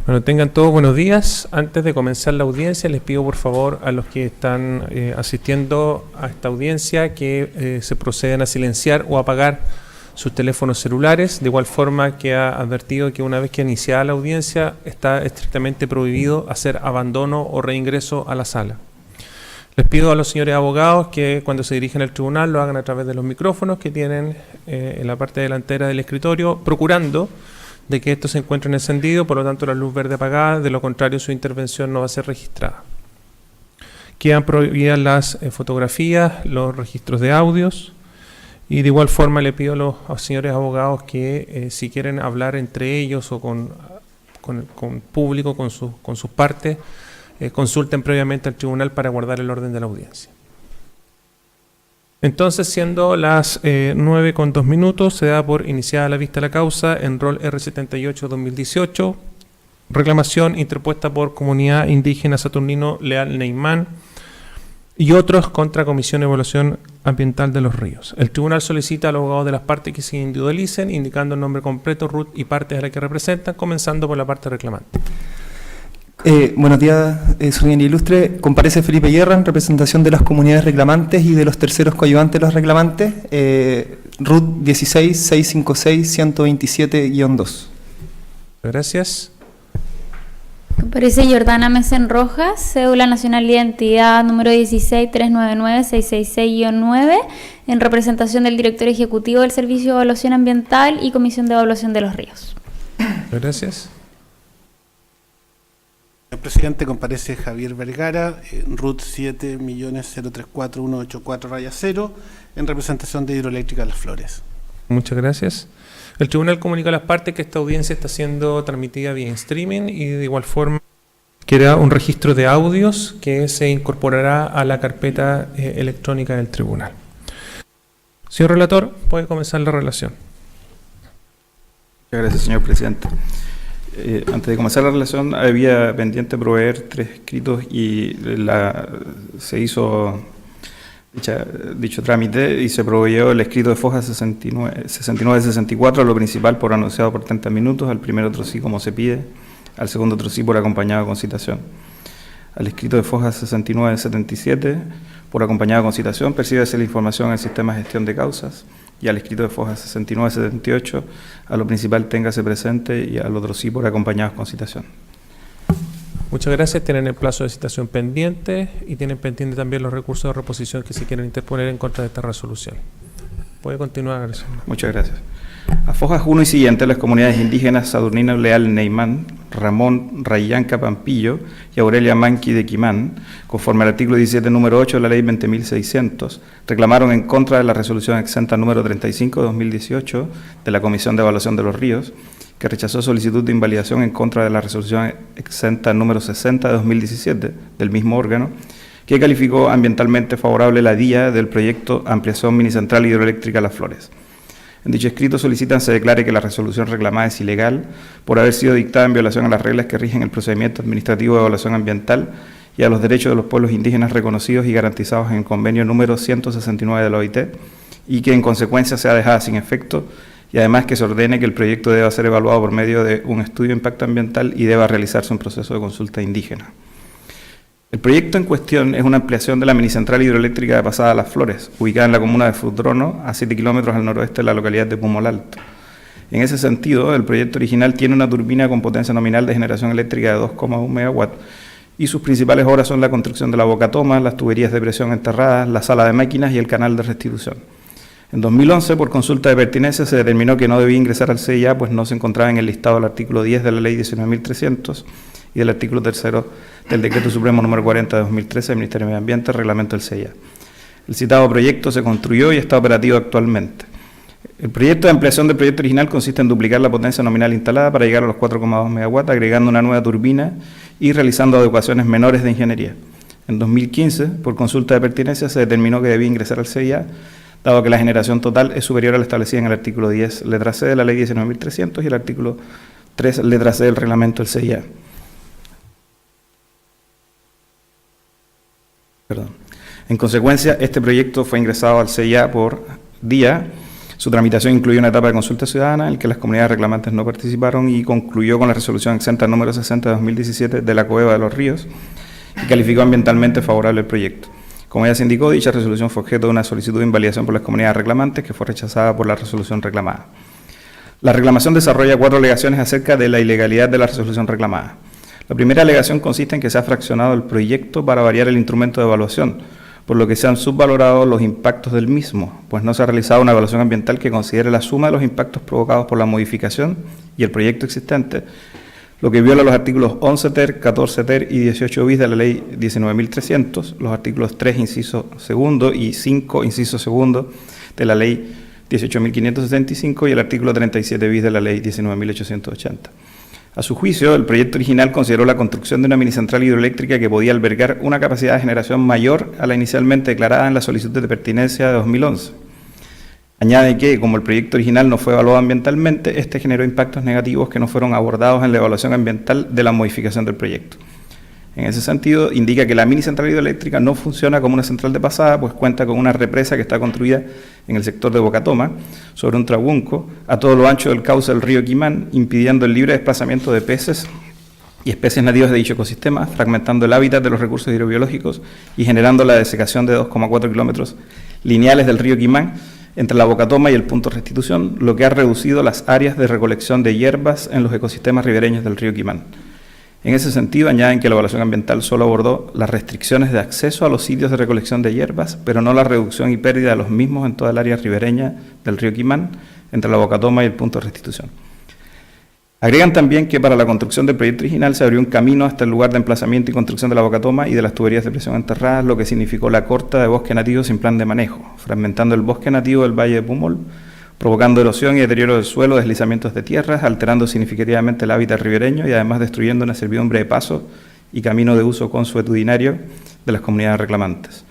Bueno, tengan todos buenos días. Antes de comenzar la audiencia, les pido por favor a los que están asistiendo a esta audiencia que se procedan a silenciar o apagar sus teléfonos celulares. De igual forma que ha advertido que una vez que iniciada la audiencia está estrictamente prohibido hacer abandono o reingreso a la sala. Les pido a los señores abogados que cuando se dirigen al tribunal lo hagan a través de los micrófonos que tienen en la parte delantera del escritorio, procurando de que esto se encuentre encendido, por lo tanto la luz verde apagada, de lo contrario su intervención no va a ser registrada. Quedan prohibidas las fotografías, los registros de audios, y de igual forma le pido a los señores abogados que si quieren hablar entre ellos o con público, con sus partes, consulten previamente al tribunal para guardar el orden de la audiencia. Entonces, siendo las 9:02, se da por iniciada la vista de la causa en rol R78-2018, reclamación interpuesta por Comunidad Indígena Saturnino Leal Neymán y otros contra Comisión de Evaluación Ambiental de los Ríos. El tribunal solicita a los abogados de las partes que se individualicen, indicando el nombre completo, RUT y partes a las que representan, comenzando por la parte reclamante. Buenos días, su bien ilustre. Comparece Felipe Guerra en representación de las comunidades reclamantes y de los terceros coadyuvantes de los reclamantes. RUT 16-656-127-2. Gracias. Comparece Jordana Mesen Rojas, cédula nacional de identidad número 16-399-666-9, en representación del director ejecutivo del Servicio de Evaluación Ambiental y Comisión de Evaluación de los Ríos. Gracias. Señor presidente, comparece Javier Vergara, RUT 7.034.184-0, en representación de Hidroeléctrica Las Flores. Muchas gracias. El tribunal comunica a las partes que esta audiencia está siendo transmitida vía streaming y de igual forma queda un registro de audios que se incorporará a la carpeta electrónica del tribunal. Señor relator, puede comenzar la relación. Muchas gracias, señor presidente. Antes de comenzar la relación, había pendiente proveer 3 escritos y se hizo dicho trámite y se proveyó el escrito de foja 69-64 a lo principal por anunciado por 30 minutos, al primer otro sí como se pide, al segundo otro sí por acompañado con citación. Al escrito de foja 69-77 por acompañado con citación, percíbase la información en el sistema de gestión de causas, y al escrito de foja 69-78 a lo principal téngase presente y al otro sí por acompañados con citación. Muchas gracias. Tienen el plazo de citación pendiente y tienen pendiente también los recursos de reposición que se quieren interponer en contra de esta resolución. Puede continuar. Muchas gracias. A fojas 1 y siguientes, las comunidades indígenas Saturnino Leal Neymán, Ramón Rayanca Pampillo y Aurelia Manqui de Quimán, conforme al artículo 17, número 8 de la ley 20.600, reclamaron en contra de la resolución exenta número 35 de 2018 de la Comisión de Evaluación de los Ríos, que rechazó solicitud de invalidación en contra de la resolución exenta número 60 de 2017 del mismo órgano, que calificó ambientalmente favorable la DIA del proyecto Ampliación Minicentral Hidroeléctrica Las Flores. En dicho escrito solicitan se declare que la resolución reclamada es ilegal por haber sido dictada en violación a las reglas que rigen el procedimiento administrativo de evaluación ambiental y a los derechos de los pueblos indígenas reconocidos y garantizados en el convenio número 169 de la OIT, y que en consecuencia sea dejada sin efecto, y además que se ordene que el proyecto deba ser evaluado por medio de un estudio de impacto ambiental y deba realizarse un proceso de consulta indígena. El proyecto en cuestión es una ampliación de la minicentral hidroeléctrica de Pasada Las Flores, ubicada en la comuna de Futrono, a 7 kilómetros al noroeste de la localidad de Pumol Alto. En ese sentido, el proyecto original tiene una turbina con potencia nominal de generación eléctrica de 2,1 MW y sus principales obras son la construcción de la bocatoma, las tuberías de presión enterradas, la sala de máquinas y el canal de restitución. En 2011, por consulta de pertinencia, se determinó que no debía ingresar al CIA, pues no se encontraba en el listado del artículo 10 de la Ley 19.300 y del artículo 3 del Decreto Supremo número 40 de 2013 del Ministerio de Medio Ambiente, reglamento del CIA. El citado proyecto se construyó y está operativo actualmente. El proyecto de ampliación del proyecto original consiste en duplicar la potencia nominal instalada para llegar a los 4,2 MW, agregando una nueva turbina y realizando adecuaciones menores de ingeniería. En 2015, por consulta de pertinencia, se determinó que debía ingresar al CIA, dado que la generación total es superior a la establecida en el artículo 10, letra C de la Ley 19.300 y el artículo 3, letra C del reglamento del CIA. En consecuencia, este proyecto fue ingresado al CIA por DIA, Su tramitación incluyó una etapa de consulta ciudadana en la que las comunidades reclamantes no participaron y concluyó con la resolución exenta número 60 de 2017 de la Cueva de los Ríos y calificó ambientalmente favorable el proyecto. Como ya se indicó, dicha resolución fue objeto de una solicitud de invalidación por las comunidades reclamantes que fue rechazada por la resolución reclamada. La reclamación desarrolla 4 alegaciones acerca de la ilegalidad de la resolución reclamada. La primera alegación consiste en que se ha fraccionado el proyecto para variar el instrumento de evaluación, por lo que se han subvalorado los impactos del mismo, pues no se ha realizado una evaluación ambiental que considere la suma de los impactos provocados por la modificación y el proyecto existente, lo que viola los artículos 11 ter, 14 ter y 18 bis de la Ley 19.300, los artículos 3, inciso segundo y 5, inciso segundo de la Ley 18.575 y el artículo 37 bis de la Ley 19.880. A su juicio, el proyecto original consideró la construcción de una minicentral hidroeléctrica que podía albergar una capacidad de generación mayor a la inicialmente declarada en la solicitud de pertinencia de 2011. Añade que, como el proyecto original no fue evaluado ambientalmente, este generó impactos negativos que no fueron abordados en la evaluación ambiental de la modificación del proyecto. En ese sentido, indica que la minicentral hidroeléctrica no funciona como una central de pasada, pues cuenta con una represa que está construida en el sector de Bocatoma, sobre un trabunco, a todo lo ancho del cauce del río Quimán, impidiendo el libre desplazamiento de peces y especies nativas de dicho ecosistema, fragmentando el hábitat de los recursos hidrobiológicos y generando la desecación de 2,4 kilómetros lineales del río Quimán entre la Bocatoma y el punto de restitución, lo que ha reducido las áreas de recolección de hierbas en los ecosistemas ribereños del río Quimán. En ese sentido, añaden que la evaluación ambiental solo abordó las restricciones de acceso a los sitios de recolección de hierbas, pero no la reducción y pérdida de los mismos en toda el área ribereña del río Quimán, entre la Bocatoma y el punto de restitución. Agregan también que para la construcción del proyecto original se abrió un camino hasta el lugar de emplazamiento y construcción de la Bocatoma y de las tuberías de presión enterradas, lo que significó la corta de bosque nativo sin plan de manejo, fragmentando el bosque nativo del Valle de Pumol, provocando erosión y deterioro del suelo, deslizamientos de tierras, alterando significativamente el hábitat ribereño y además destruyendo una servidumbre de paso y camino de uso consuetudinario de las comunidades reclamantes.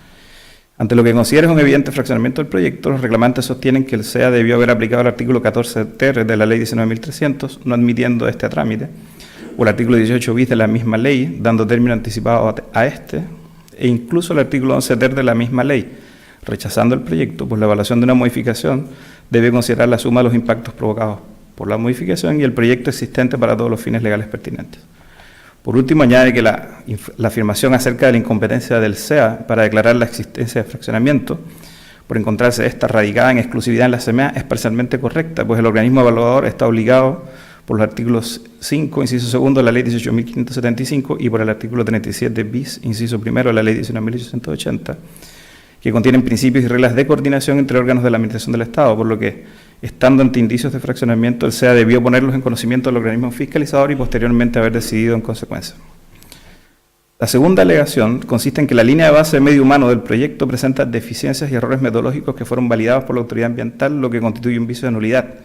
Ante lo que considera un evidente fraccionamiento del proyecto, los reclamantes sostienen que el SEA debió haber aplicado el artículo 14 ter de la Ley 19.300, no admitiendo este a trámite, o el artículo 18 bis de la misma ley, dando término anticipado a este, e incluso el artículo 11 ter de la misma ley, rechazando el proyecto, pues la evaluación de una modificación debe considerar la suma de los impactos provocados por la modificación y el proyecto existente para todos los fines legales pertinentes. Por último, añade que la afirmación acerca de la incompetencia del SEA para declarar la existencia de fraccionamiento, por encontrarse esta radicada en exclusividad en la CMA, es parcialmente correcta, pues el organismo evaluador está obligado por los artículos 5, inciso segundo de la Ley 18.575 y por el artículo 37 bis, inciso primero de la Ley 19.880, que contienen principios y reglas de coordinación entre órganos de la Administración del Estado, por lo que, estando ante indicios de fraccionamiento, el SEA debió ponerlos en conocimiento del organismo fiscalizador y posteriormente haber decidido en consecuencia. La segunda alegación consiste en que la línea de base de medio humano del proyecto presenta deficiencias y errores metodológicos que fueron validados por la autoridad ambiental, lo que constituye un vicio de nulidad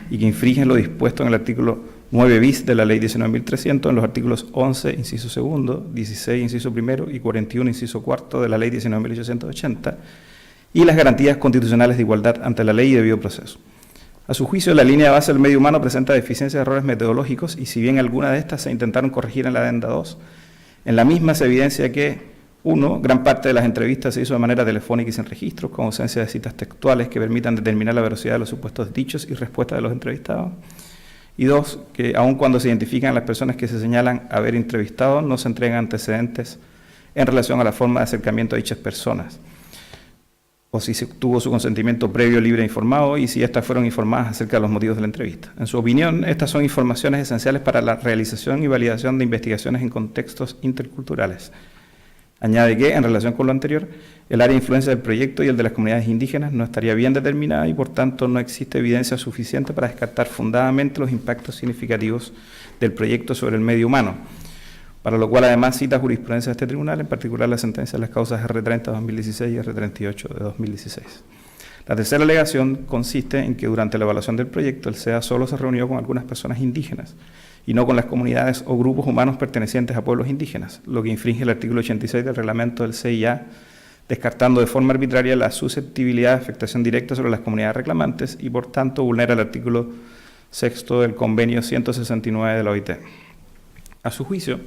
y que infringen lo dispuesto en el artículo 9 bis de la Ley 19.300 en los artículos 11, inciso segundo, 16, inciso primero y 41, inciso cuarto de la Ley 19.880 y las garantías constitucionales de igualdad ante la ley y debido proceso. A su juicio, la línea de base del medio humano presenta deficiencias y errores metodológicos y si bien algunas de estas se intentaron corregir en la adenda 2, en la misma se evidencia que 1. Gran parte de las entrevistas se hizo de manera telefónica y sin registros, con ausencia de citas textuales que permitan determinar la veracidad de los supuestos dichos y respuestas de los entrevistados. Y 2, que aun cuando se identifican las personas que se señalan haber entrevistado, no se entregan antecedentes en relación a la forma de acercamiento a dichas personas, o si se obtuvo su consentimiento previo, libre e informado, y si éstas fueron informadas acerca de los motivos de la entrevista. En su opinión, estas son informaciones esenciales para la realización y validación de investigaciones en contextos interculturales. Añade que, en relación con lo anterior, el área de influencia del proyecto y el de las comunidades indígenas no estaría bien determinada y, por tanto, no existe evidencia suficiente para descartar fundadamente los impactos significativos del proyecto sobre el medio humano, para lo cual además cita jurisprudencia de este tribunal, en particular la sentencia de las causas R30 de 2016 y R38 de 2016. La tercera alegación consiste en que durante la evaluación del proyecto el SEA solo se reunió con algunas personas indígenas y no con las comunidades o grupos humanos pertenecientes a pueblos indígenas, lo que infringe el artículo 86 del reglamento del CIA, descartando de forma arbitraria la susceptibilidad de afectación directa sobre las comunidades reclamantes y por tanto vulnera el artículo 6 del convenio 169 de la OIT. A su juicio,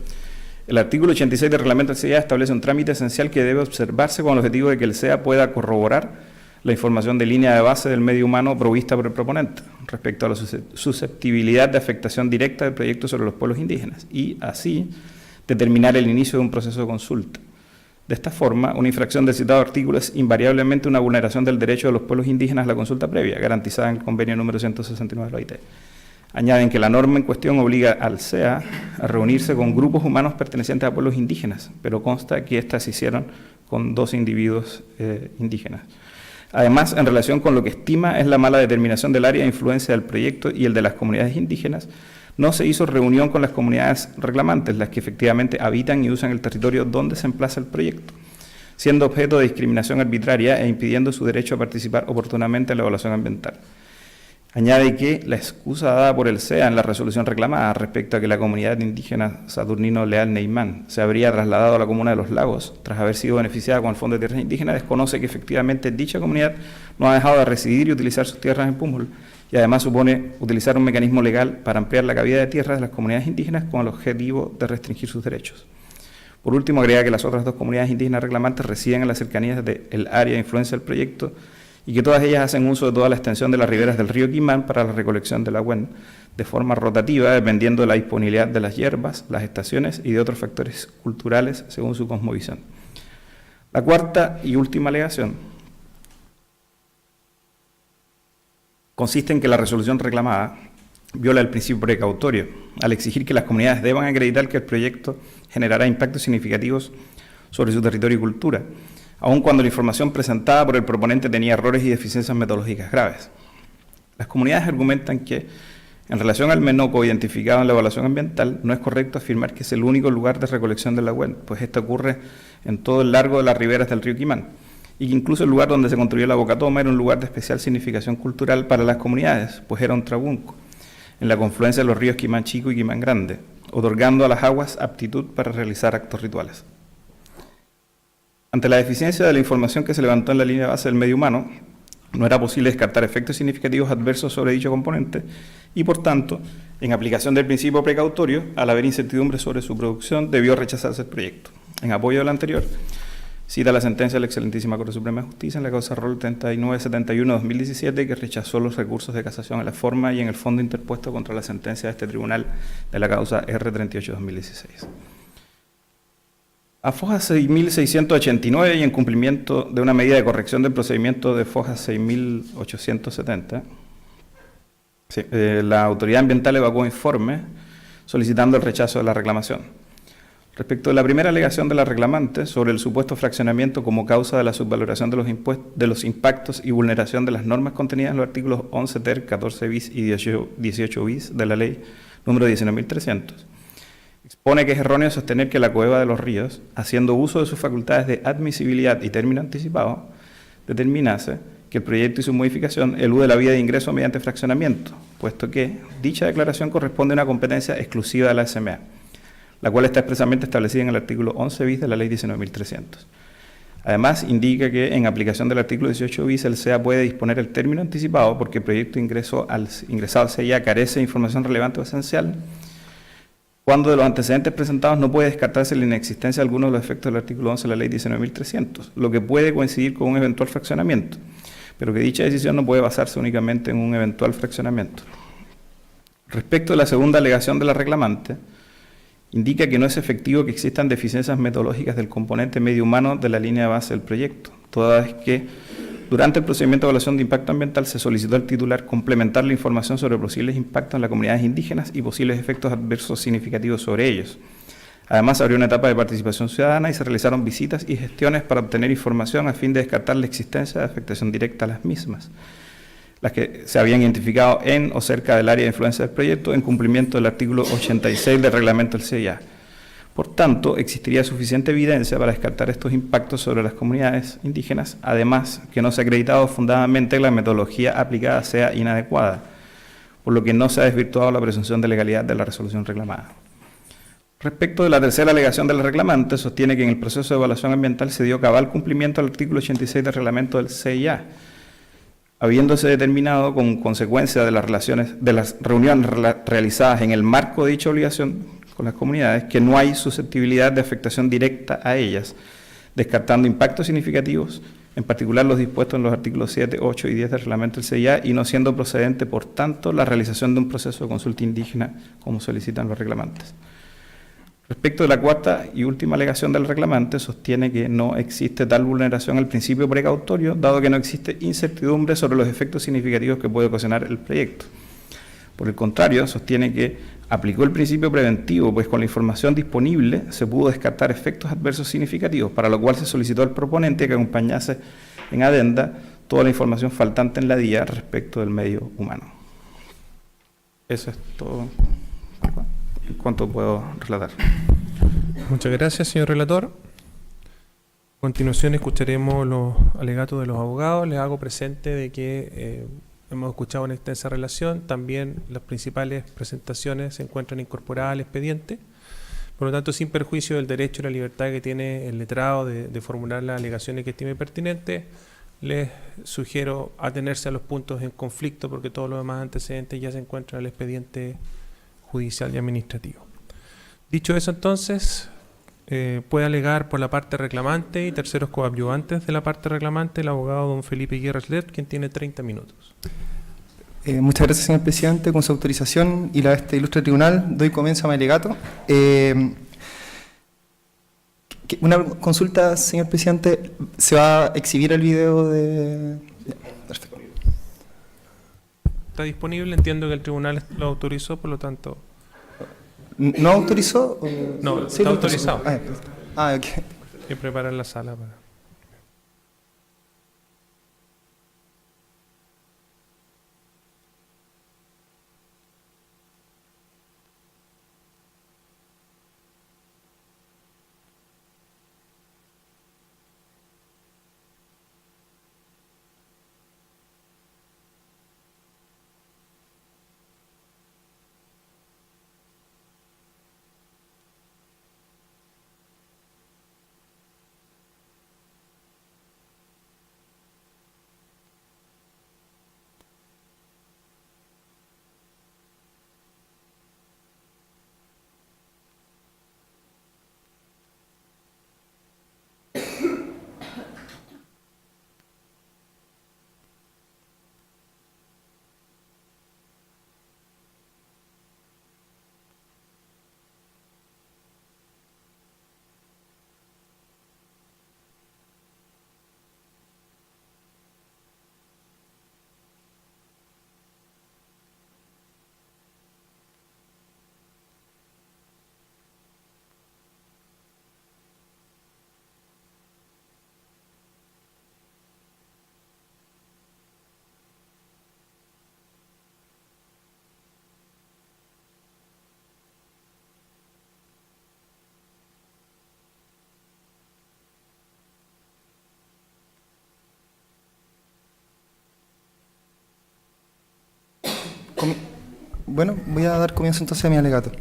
el artículo 86 del reglamento del CIA establece un trámite esencial que debe observarse con el objetivo de que el SEA pueda corroborar la información de línea de base del medio humano provista por el proponente respecto a la susceptibilidad de afectación directa del proyecto sobre los pueblos indígenas y, así, determinar el inicio de un proceso de consulta. De esta forma, una infracción del citado artículo es invariablemente una vulneración del derecho de los pueblos indígenas a la consulta previa, garantizada en el convenio número 169 de la OIT. Añaden que la norma en cuestión obliga al CEA a reunirse con grupos humanos pertenecientes a pueblos indígenas, pero consta que éstas se hicieron con 2 individuos indígenas. Además, en relación con lo que estima es la mala determinación del área de influencia del proyecto y el de las comunidades indígenas, no se hizo reunión con las comunidades reclamantes, las que efectivamente habitan y usan el territorio donde se emplaza el proyecto, siendo objeto de discriminación arbitraria e impidiendo su derecho a participar oportunamente en la evaluación ambiental. Añade que la excusa dada por el CEA en la resolución reclamada respecto a que la comunidad indígena Saturnino Leal Neymán se habría trasladado a la comuna de Los Lagos tras haber sido beneficiada con el Fondo de Tierras Indígenas desconoce que efectivamente dicha comunidad no ha dejado de residir y utilizar sus tierras en Púmbol y además supone utilizar un mecanismo legal para ampliar la cabida de tierras de las comunidades indígenas con el objetivo de restringir sus derechos. Por último, agrega que las otras 2 comunidades indígenas reclamantes residen en las cercanías del área de influencia del proyecto y que todas ellas hacen uso de toda la extensión de las riberas del río Quimán para la recolección del agua de forma rotativa, dependiendo de la disponibilidad de las hierbas, las estaciones y de otros factores culturales según su cosmovisión. La cuarta y última alegación consiste en que la resolución reclamada viola el principio precautorio al exigir que las comunidades deban acreditar que el proyecto generará impactos significativos sobre su territorio y cultura, aun cuando la información presentada por el proponente tenía errores y deficiencias metodológicas graves. Las comunidades argumentan que, en relación al menoco identificado en la evaluación ambiental, no es correcto afirmar que es el único lugar de recolección del agua, pues esto ocurre en todo el largo de las riberas del río Quimán, y que incluso el lugar donde se construyó la Bocatoma era un lugar de especial significación cultural para las comunidades, pues era un trabunco, en la confluencia de los ríos Quimán Chico y Quimán Grande, otorgando a las aguas aptitud para realizar actos rituales. Ante la deficiencia de la información que se levantó en la línea de base del medio humano, no era posible descartar efectos significativos adversos sobre dicho componente y, por tanto, en aplicación del principio precautorio, al haber incertidumbre sobre su producción, debió rechazarse el proyecto. En apoyo de lo anterior, cita la sentencia de la Excelentísima Corte Suprema de Justicia en la causa Rol 3971-2017 que rechazó los recursos de casación en la forma y en el fondo interpuesto contra la sentencia de este tribunal de la causa R38-2016. A Foja 6689 y en cumplimiento de una medida de corrección del procedimiento de Foja 6870, la autoridad ambiental evacuó informe solicitando el rechazo de la reclamación. Respecto a la primera alegación de la reclamante sobre el supuesto fraccionamiento como causa de la subvaloración de los impactos y vulneración de las normas contenidas en los artículos 11 ter, 14 bis y 18 bis de la ley número 19.300, expone que es erróneo sostener que la Cueva de los Ríos, haciendo uso de sus facultades de admisibilidad y término anticipado, determinase que el proyecto y su modificación elude la vía de ingreso mediante fraccionamiento, puesto que dicha declaración corresponde a una competencia exclusiva de la SMA, la cual está expresamente establecida en el artículo 11 bis de la ley 19.300. Además, indica que en aplicación del artículo 18 bis el CEA puede disponer el término anticipado porque el proyecto ingresado al CEA carece de información relevante o esencial, cuando de los antecedentes presentados no puede descartarse la inexistencia de alguno de los efectos del artículo 11 de la ley 19.300, lo que puede coincidir con un eventual fraccionamiento, pero que dicha decisión no puede basarse únicamente en un eventual fraccionamiento. Respecto a la segunda alegación de la reclamante, indica que no es efectivo que existan deficiencias metodológicas del componente medio humano de la línea de base del proyecto, toda vez que durante el procedimiento de evaluación de impacto ambiental se solicitó al titular complementar la información sobre posibles impactos en las comunidades indígenas y posibles efectos adversos significativos sobre ellos. Además, se abrió una etapa de participación ciudadana y se realizaron visitas y gestiones para obtener información a fin de descartar la existencia de afectación directa a las mismas, las que se habían identificado en o cerca del área de influencia del proyecto en cumplimiento del artículo 86 del reglamento del CIA. Por tanto, existiría suficiente evidencia para descartar estos impactos sobre las comunidades indígenas, además que no se ha acreditado fundadamente que la metodología aplicada sea inadecuada, por lo que no se ha desvirtuado la presunción de legalidad de la resolución reclamada. Respecto de la tercera alegación del reclamante, sostiene que en el proceso de evaluación ambiental se dio cabal cumplimiento al artículo 86 del reglamento del CIA, habiéndose determinado con consecuencia de las reuniones realizadas en el marco de dicha obligación con las comunidades, que no hay susceptibilidad de afectación directa a ellas, descartando impactos significativos en particular los dispuestos en los artículos 7, 8 y 10 del reglamento del CIA, y no siendo procedente, por tanto, la realización de un proceso de consulta indígena como solicitan los reclamantes. Respecto de la cuarta y última alegación del reclamante, sostiene que no existe tal vulneración al principio precautorio, dado que no existe incertidumbre sobre los efectos significativos que puede ocasionar el proyecto. Por el contrario, sostiene que aplicó el principio preventivo, pues con la información disponible se pudo descartar efectos adversos significativos, para lo cual se solicitó al proponente que acompañase en adenda toda la información faltante en la DIA respecto del medio humano. Eso es todo en cuanto puedo relatar. Muchas gracias, señor relator. A continuación escucharemos los alegatos de los abogados. Les hago presente de que hemos escuchado una extensa relación. También las principales presentaciones se encuentran incorporadas al expediente. Por lo tanto, sin perjuicio del derecho y la libertad que tiene el letrado de formular las alegaciones que estime pertinentes, les sugiero atenerse a los puntos en conflicto, porque todos los demás antecedentes ya se encuentran en el expediente judicial y administrativo. Dicho eso, entonces, puede alegar por la parte reclamante y terceros coadyuvantes de la parte reclamante el abogado don Felipe Guerra Schlepp, quien tiene 30 minutos. Muchas gracias, señor presidente. Con su autorización y la de este ilustre tribunal, doy comienzo a mi alegato. Una consulta, señor presidente. ¿Se va a exhibir el video de...? Perfecto. Está disponible, entiendo que el tribunal lo autorizó, por lo tanto... ¿No autorizó? No, sí, está autorizado. Ok. Hay que preparar la sala para... Bueno, voy a dar comienzo entonces a mi alegato.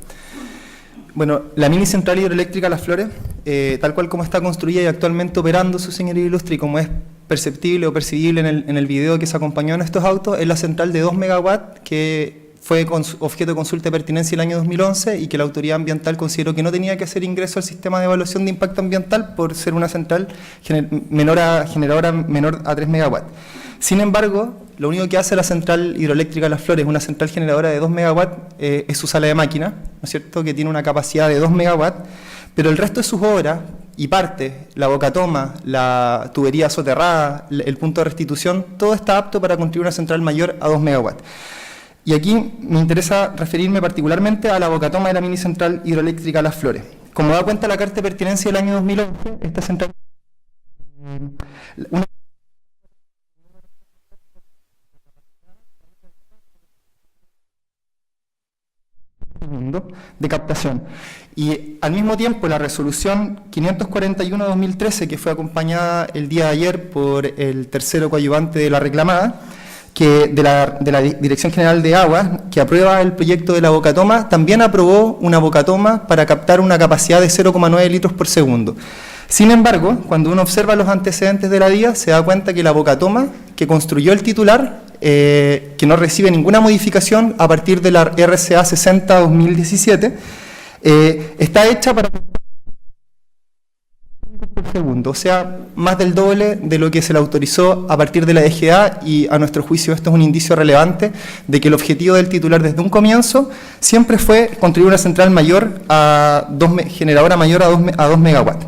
Bueno, la mini central hidroeléctrica Las Flores, tal cual como está construida y actualmente operando, su señoría ilustre, y como es perceptible o percibible en el video que se acompañó en estos autos, es la central de 2 megawatts que fue objeto de consulta de pertinencia el año 2011 y que la autoridad ambiental consideró que no tenía que hacer ingreso al sistema de evaluación de impacto ambiental por ser una central generadora menor a 3 megawatts. Sin embargo, lo único que hace la central hidroeléctrica Las Flores, una central generadora de 2 megawatts, es su sala de máquina, ¿no es cierto?, que tiene una capacidad de 2 megawatts, pero el resto de sus obras y parte, la bocatoma, la tubería soterrada, el punto de restitución, todo está apto para construir una central mayor a 2 megawatts. Y aquí me interesa referirme particularmente a la bocatoma de la mini central hidroeléctrica Las Flores. Como da cuenta la carta de pertinencia del año 2011, esta central... de captación. Y al mismo tiempo la resolución 541-2013, que fue acompañada el día de ayer por el tercero coadyuvante de la reclamada, que de la Dirección General de Aguas, que aprueba el proyecto de la bocatoma, también aprobó una bocatoma para captar una capacidad de 0,9 litros por segundo. Sin embargo, cuando uno observa los antecedentes de la DIA, se da cuenta que la bocatoma que construyó el titular, que no recibe ninguna modificación a partir de la RCA 60-2017, está hecha para por segundo, o sea, más del doble de lo que se le autorizó a partir de la DGA, y a nuestro juicio esto es un indicio relevante de que el objetivo del titular desde un comienzo siempre fue construir una central mayor generadora mayor a 2 megawatts.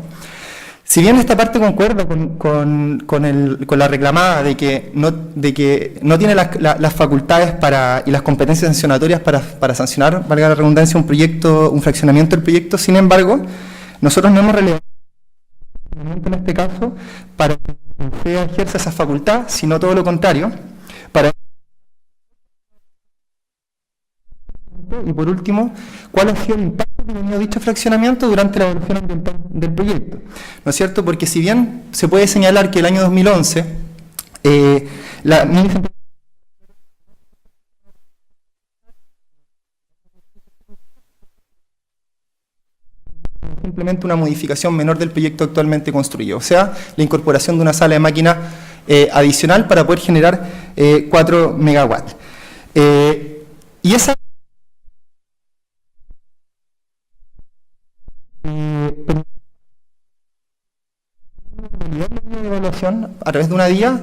Si bien esta parte concuerda con la reclamada de que no tiene las facultades y las competencias sancionatorias para sancionar, valga la redundancia, un fraccionamiento del proyecto, sin embargo, nosotros no hemos relevado en este caso para que se ejerza esa facultad, sino todo lo contrario. Y por último, ¿cuál ha sido el impacto que ha tenido dicho fraccionamiento durante la evaluación ambiental del proyecto? ¿No es cierto? Porque si bien se puede señalar que el año 2011 la simplemente una modificación menor del proyecto actualmente construido, o sea, la incorporación de una sala de máquina adicional para poder generar 4 megawatts. Y esa de evaluación a través de una DIA,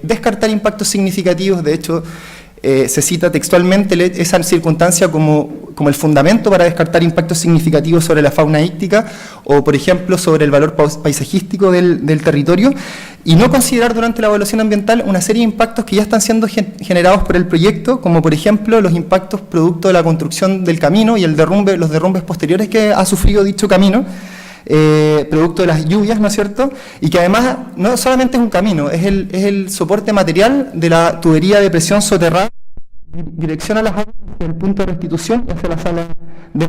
descartar impactos significativos. De hecho, se cita textualmente esa circunstancia como el fundamento para descartar impactos significativos sobre la fauna íctica o, por ejemplo, sobre el valor paisajístico del territorio, y no considerar durante la evaluación ambiental una serie de impactos que ya están siendo generados por el proyecto, como por ejemplo los impactos producto de la construcción del camino y los derrumbes posteriores que ha sufrido dicho camino, producto de las lluvias, ¿no es cierto? Y que además no solamente es un camino, es el soporte material de la tubería de presión soterrada, dirección a las aguas hacia el punto de restitución y hacia la sala de...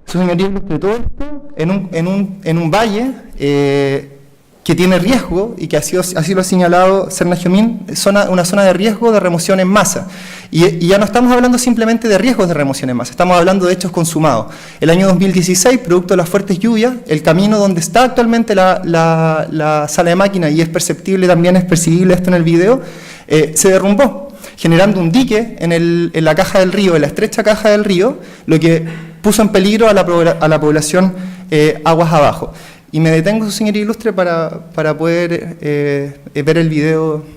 Eso, señorías, de todo esto en un valle que tiene riesgo, y que así lo ha señalado Serna Giomín, una zona de riesgo de remoción en masa. Y ya no estamos hablando simplemente de riesgos de remoción en masa, estamos hablando de hechos consumados. El año 2016, producto de las fuertes lluvias, el camino donde está actualmente la sala de máquina, y es percibible esto en el video, se derrumbó, generando un dique en la caja del río, en la estrecha caja del río, lo que puso en peligro a la población aguas abajo. Y me detengo, señoría ilustre, para poder ver el video.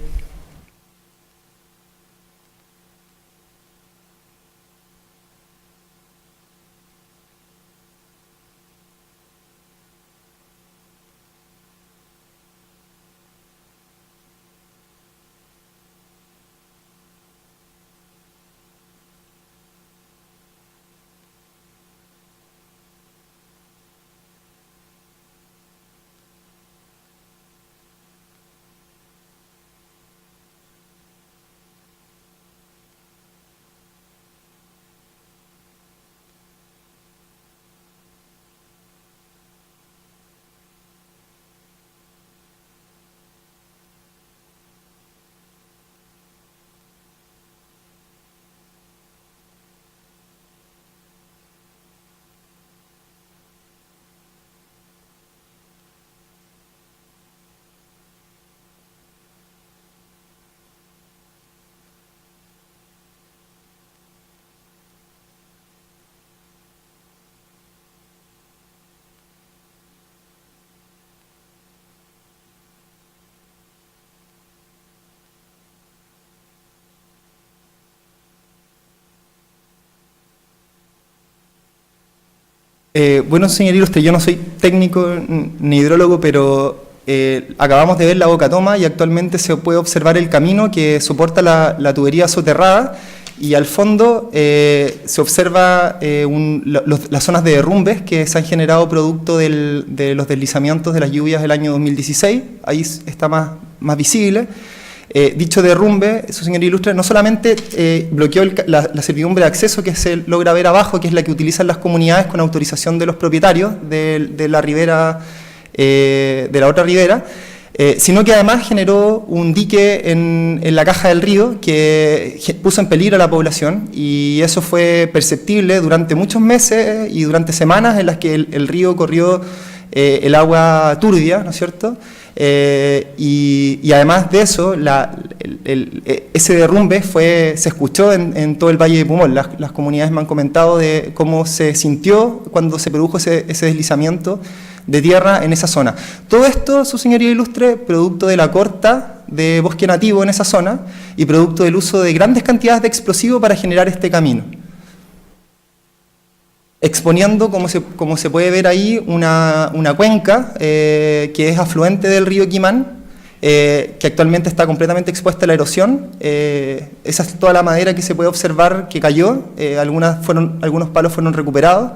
Bueno, señor ilustre, yo no soy técnico ni hidrólogo, pero acabamos de ver la boca toma y actualmente se puede observar el camino que soporta la tubería soterrada, y al fondo se observa las zonas de derrumbes que se han generado producto de los deslizamientos de las lluvias del año 2016, ahí está más visible. Dicho derrumbe, eso, señor ilustre, no solamente bloqueó la servidumbre de acceso que se logra ver abajo, que es la que utilizan las comunidades con autorización de los propietarios de la ribera, de la otra ribera, sino que además generó un dique en la caja del río que puso en peligro a la población, y eso fue perceptible durante muchos meses y durante semanas en las que el río corrió el agua turbia, ¿no es cierto? Y además de eso, ese derrumbe se escuchó en todo el Valle de Pumón. Las comunidades me han comentado de cómo se sintió cuando se produjo ese deslizamiento de tierra en esa zona. Todo esto, su señoría ilustre, producto de la corta de bosque nativo en esa zona y producto del uso de grandes cantidades de explosivo para generar este camino, exponiendo, como se puede ver ahí, una cuenca que es afluente del río Quimán, que actualmente está completamente expuesta a la erosión. Esa es toda la madera que se puede observar que cayó, algunos palos fueron recuperados.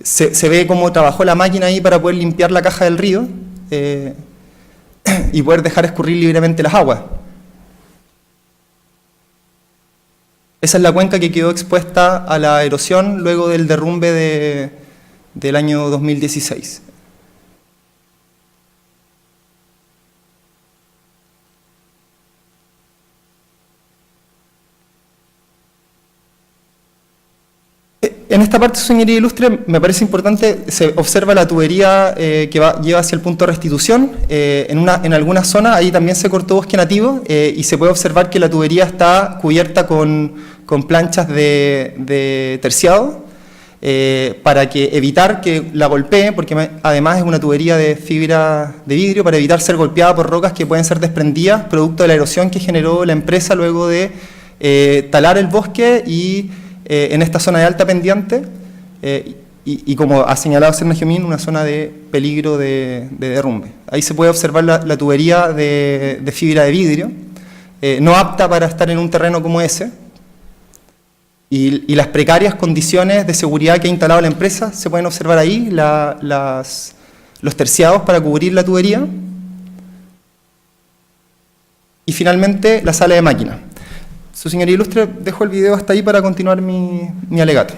Se ve cómo trabajó la máquina ahí para poder limpiar la caja del río y poder dejar escurrir libremente las aguas. Esa es la cuenca que quedó expuesta a la erosión luego del derrumbe del año 2016. En esta parte, su señoría ilustre, me parece importante, se observa la tubería que lleva hacia el punto de restitución. En algunas zonas, ahí también se cortó bosque nativo y se puede observar que la tubería está cubierta con planchas de terciado para evitar que la golpee, porque además es una tubería de fibra de vidrio, para evitar ser golpeada por rocas que pueden ser desprendidas producto de la erosión que generó la empresa luego de talar el bosque y en esta zona de alta pendiente y como ha señalado Serna Gemín, una zona de peligro de derrumbe. Ahí se puede observar la tubería de fibra de vidrio, no apta para estar en un terreno como ese, y las precarias condiciones de seguridad que ha instalado la empresa se pueden observar ahí, los terciados para cubrir la tubería, y finalmente la sala de máquina. Su señoría ilustre, dejo el video hasta ahí para continuar mi alegato.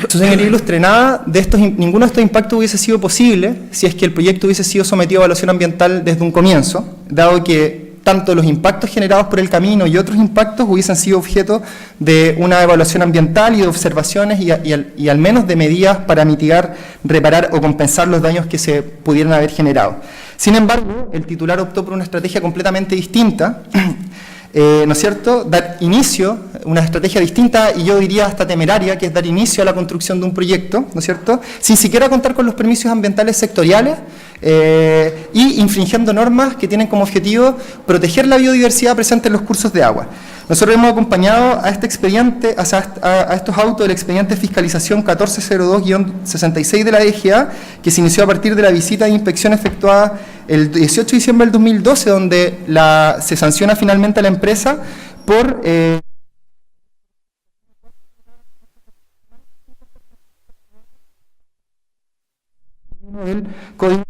Su señoría ilustre, ninguno de estos impactos hubiese sido posible si es que el proyecto hubiese sido sometido a evaluación ambiental desde un comienzo, dado que tanto los impactos generados por el camino y otros impactos hubiesen sido objeto de una evaluación ambiental y de observaciones y al menos de medidas para mitigar, reparar o compensar los daños que se pudieran haber generado. Sin embargo, el titular optó por una estrategia completamente distinta, ¿no es cierto?, dar inicio, una estrategia distinta y yo diría hasta temeraria, que es dar inicio a la construcción de un proyecto, ¿no es cierto?, sin siquiera contar con los permisos ambientales sectoriales y infringiendo normas que tienen como objetivo proteger la biodiversidad presente en los cursos de agua. Nosotros hemos acompañado a este expediente, a estos autos del expediente de fiscalización 1402-66 de la DGA, que se inició a partir de la visita de inspección efectuada el 18 de diciembre del 2012, donde se sanciona finalmente a la empresa por el código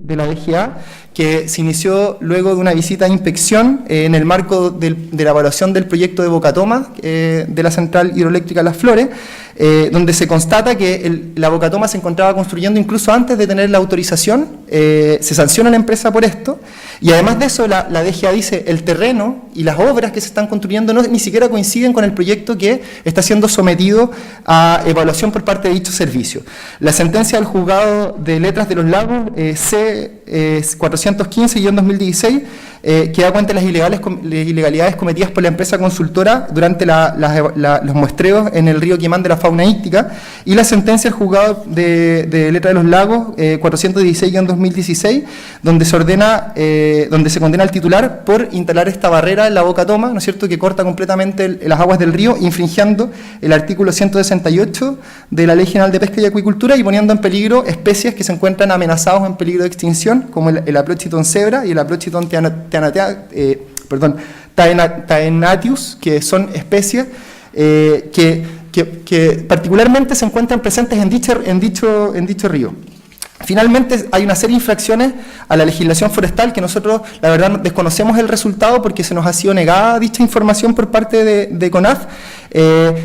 de la DGA, que se inició luego de una visita de inspección en el marco de la evaluación del proyecto de Bocatoma de la central hidroeléctrica Las Flores, donde se constata que la Bocatoma se encontraba construyendo incluso antes de tener la autorización. Se sanciona a la empresa por esto, y además de eso la DGA dice el terreno y las obras que se están construyendo ni siquiera coinciden con el proyecto que está siendo sometido a evaluación por parte de dicho servicio. La sentencia del juzgado de letras de los lagos C-415-2016 que da cuenta de las ilegalidades cometidas por la empresa consultora durante los muestreos en el río Quimán de la fauna íctica, y la sentencia del juzgado de letras de los lagos 416-2016, donde se condena al titular por instalar esta barrera en la Bocatoma, ¿no es cierto?, que corta completamente las aguas del río, infringiendo el artículo 168 de la Ley General de Pesca y Acuicultura y poniendo en peligro especies que se encuentran amenazados en peligro de extinción, como el Aprochitón cebra y el Aprochitón taenatius, que son especies que particularmente se encuentran presentes en dicho río. Finalmente, hay una serie de infracciones a la legislación forestal que nosotros, la verdad, desconocemos el resultado porque se nos ha sido negada dicha información por parte de CONAF.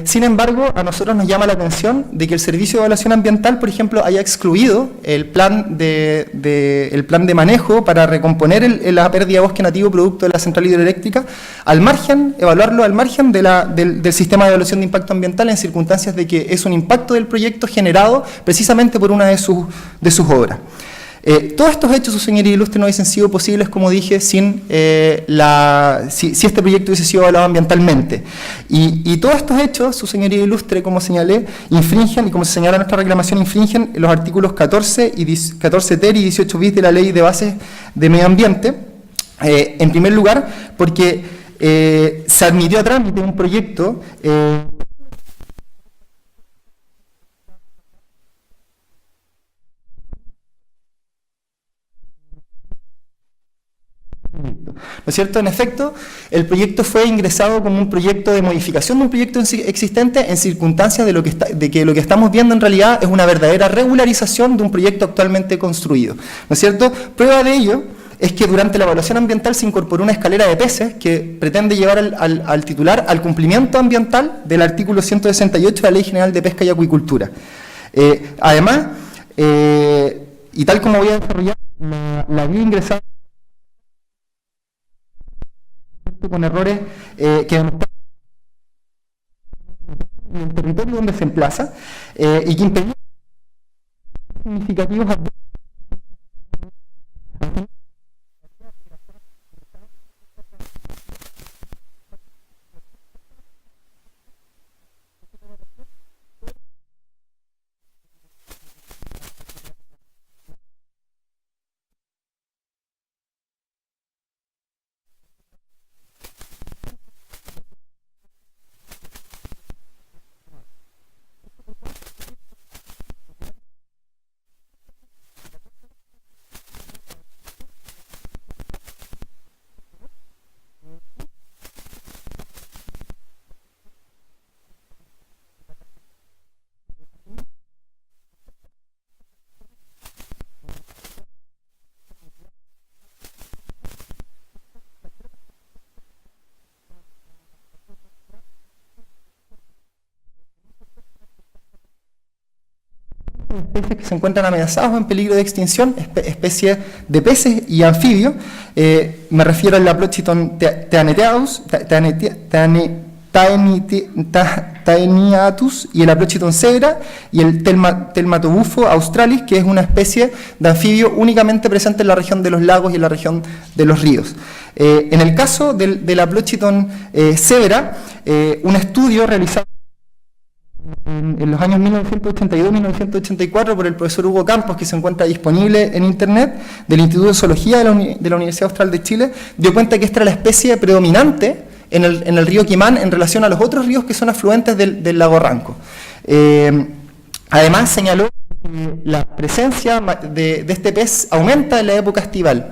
Sin embargo, a nosotros nos llama la atención de que el Servicio de Evaluación Ambiental, por ejemplo, haya excluido el plan de manejo para recomponer la pérdida de bosque nativo producto de la central hidroeléctrica, evaluarlo al margen del sistema de evaluación de impacto ambiental, en circunstancias de que es un impacto del proyecto generado precisamente por una de sus obras. Todos estos hechos, su señoría ilustre, no hubiesen sido posibles, como dije, sin si este proyecto hubiese sido evaluado ambientalmente. Y todos estos hechos, su señoría ilustre, como señalé, infringen, y como se señala en nuestra reclamación, infringen los artículos 14 ter y 18 bis de la Ley de Bases de Medio Ambiente. En primer lugar, porque se admitió a trámite un proyecto ¿no es cierto? En efecto, el proyecto fue ingresado como un proyecto de modificación de un proyecto existente en circunstancias de que lo que estamos viendo en realidad es una verdadera regularización de un proyecto actualmente construido, ¿no es cierto? Prueba de ello es que durante la evaluación ambiental se incorporó una escalera de peces que pretende llevar al titular al cumplimiento ambiental del artículo 168 de la Ley General de Pesca y Acuicultura. Además, y tal como voy a desarrollar, la vía ingresada con errores que en el territorio donde se emplaza y que impedían significativos especies que se encuentran amenazadas o en peligro de extinción, especies de peces y anfibios. Me refiero al Laplochiton taeniatus y el Laplochiton cebra y el Telmatobufo australis, que es una especie de anfibio únicamente presente en la región de los lagos y en la región de los ríos. En el caso del Laplochiton cebra, un estudio realizado en los años 1982-1984 por el profesor Hugo Campos, que se encuentra disponible en internet, del Instituto de Zoología de la Universidad Austral de Chile, dio cuenta que esta era la especie predominante en el río Quimán en relación a los otros ríos que son afluentes del lago Ranco. Además señaló que la presencia de este pez aumenta en la época estival,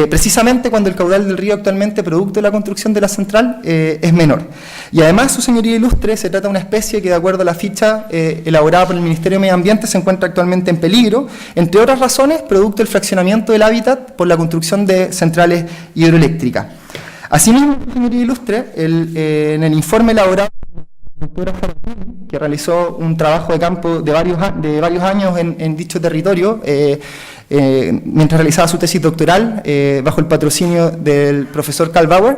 precisamente cuando el caudal del río actualmente, producto de la construcción de la central, es menor. Y además, su señoría ilustre, se trata de una especie que, de acuerdo a la ficha elaborada por el Ministerio de Medio Ambiente, se encuentra actualmente en peligro, entre otras razones, producto del fraccionamiento del hábitat por la construcción de centrales hidroeléctricas. Asimismo, su señoría ilustre, en el informe elaborado doctora Saracini, que realizó un trabajo de campo de varios años en dicho territorio, mientras realizaba su tesis doctoral, bajo el patrocinio del profesor Karl Bauer,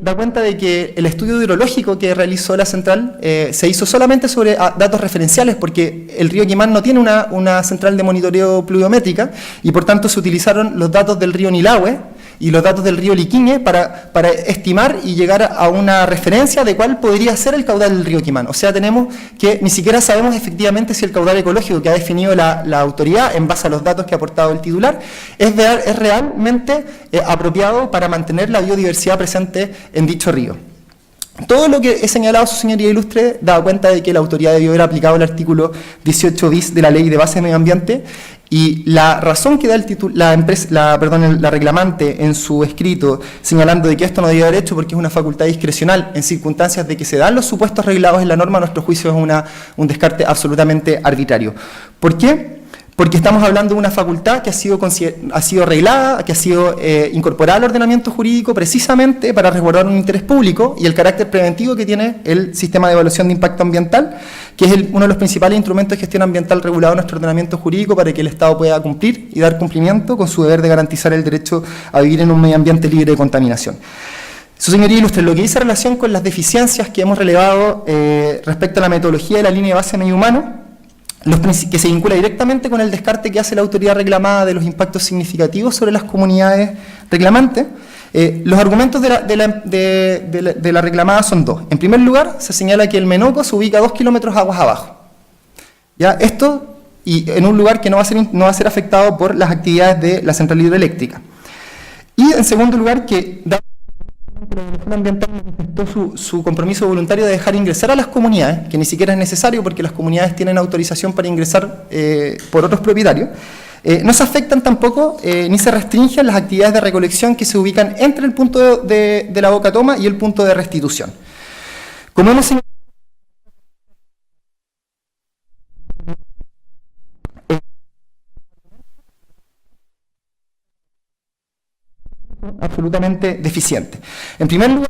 da cuenta de que el estudio hidrológico que realizó la central se hizo solamente sobre datos referenciales, porque el río Quimán no tiene una central de monitoreo pluviométrica, y por tanto se utilizaron los datos del río Nilahue y los datos del río Liquiñe para estimar y llegar a una referencia de cuál podría ser el caudal del río Quimán. O sea, tenemos que ni siquiera sabemos efectivamente si el caudal ecológico que ha definido la autoridad en base a los datos que ha aportado el titular es realmente apropiado para mantener la biodiversidad presente en dicho río. Todo lo que he señalado, su señoría ilustre, da cuenta de que la autoridad debió haber aplicado el artículo 18 bis de la Ley de Bases de Medio Ambiente, y la razón que da la reclamante en su escrito, señalando de que esto no debía haber hecho porque es una facultad discrecional en circunstancias de que se dan los supuestos reglados en la norma, a nuestro juicio es un descarte absolutamente arbitrario. ¿Por qué? Porque estamos hablando de una facultad que ha sido reglada, que ha sido incorporada al ordenamiento jurídico precisamente para resguardar un interés público y el carácter preventivo que tiene el sistema de evaluación de impacto ambiental, que es uno de los principales instrumentos de gestión ambiental regulado en nuestro ordenamiento jurídico para que el Estado pueda cumplir y dar cumplimiento con su deber de garantizar el derecho a vivir en un medio ambiente libre de contaminación. Su señoría ilustre, lo que dice relación con las deficiencias que hemos relevado respecto a la metodología de la línea de base medio humano, que se vincula directamente con el descarte que hace la autoridad reclamada de los impactos significativos sobre las comunidades reclamantes. Los argumentos de la reclamada son dos. En primer lugar, se señala que el Menoco se ubica 2 kilómetros aguas abajo. ¿Ya? Esto, y en un lugar que no va a ser afectado por las actividades de la central hidroeléctrica. Y en segundo lugar, que la Evaluación Ambiental manifestó su compromiso voluntario de dejar ingresar a las comunidades, que ni siquiera es necesario porque las comunidades tienen autorización para ingresar por otros propietarios. No se afectan tampoco ni se restringen las actividades de recolección que se ubican entre el punto de la boca toma y el punto de restitución. Como hemos señalado, absolutamente deficiente. En primer lugar,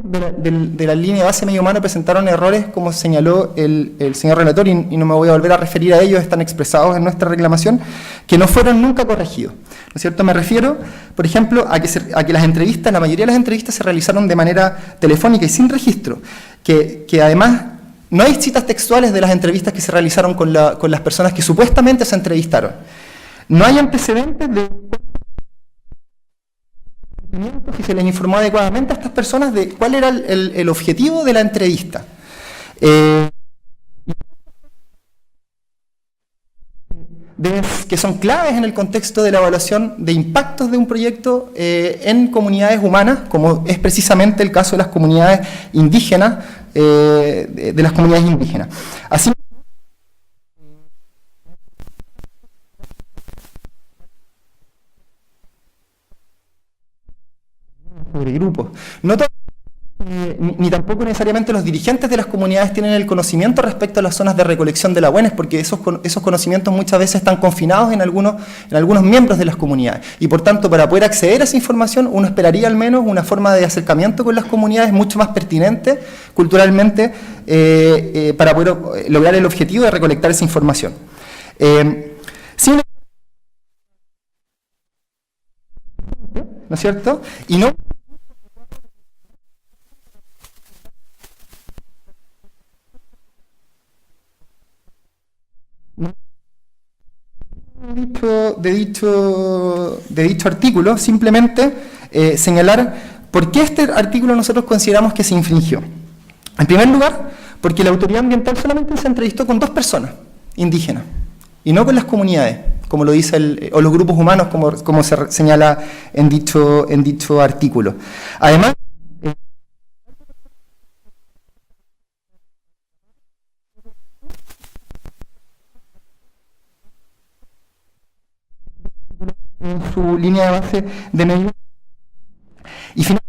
de la línea de base medio humano presentaron errores, como señaló el señor relator, y no me voy a volver a referir a ellos, están expresados en nuestra reclamación, que no fueron nunca corregidos. ¿No es cierto? Me refiero, por ejemplo, a que las entrevistas, la mayoría de las entrevistas se realizaron de manera telefónica y sin registro, que además no hay citas textuales de las entrevistas que se realizaron con las personas que supuestamente se entrevistaron. No hay antecedentes de si se les informó adecuadamente a estas personas de cuál era el objetivo de la entrevista. Que son claves en el contexto de la evaluación de impactos de un proyecto en comunidades humanas, como es precisamente el caso de las comunidades indígenas, Así, sobre grupos. No ni tampoco necesariamente los dirigentes de las comunidades tienen el conocimiento respecto a las zonas de recolección de lagunes, porque esos conocimientos muchas veces están confinados en algunos miembros de las comunidades. Y por tanto, para poder acceder a esa información, uno esperaría al menos una forma de acercamiento con las comunidades mucho más pertinente culturalmente para poder lograr el objetivo de recolectar esa información. ¿No es cierto? Y no de dicho artículo, simplemente señalar por qué este artículo nosotros consideramos que se infringió. En primer lugar, porque la autoridad ambiental solamente se entrevistó con 2 personas indígenas y no con las comunidades, como lo dice o los grupos humanos, como se señala en dicho artículo. Además, en su línea de base de medidas. Y finalmente,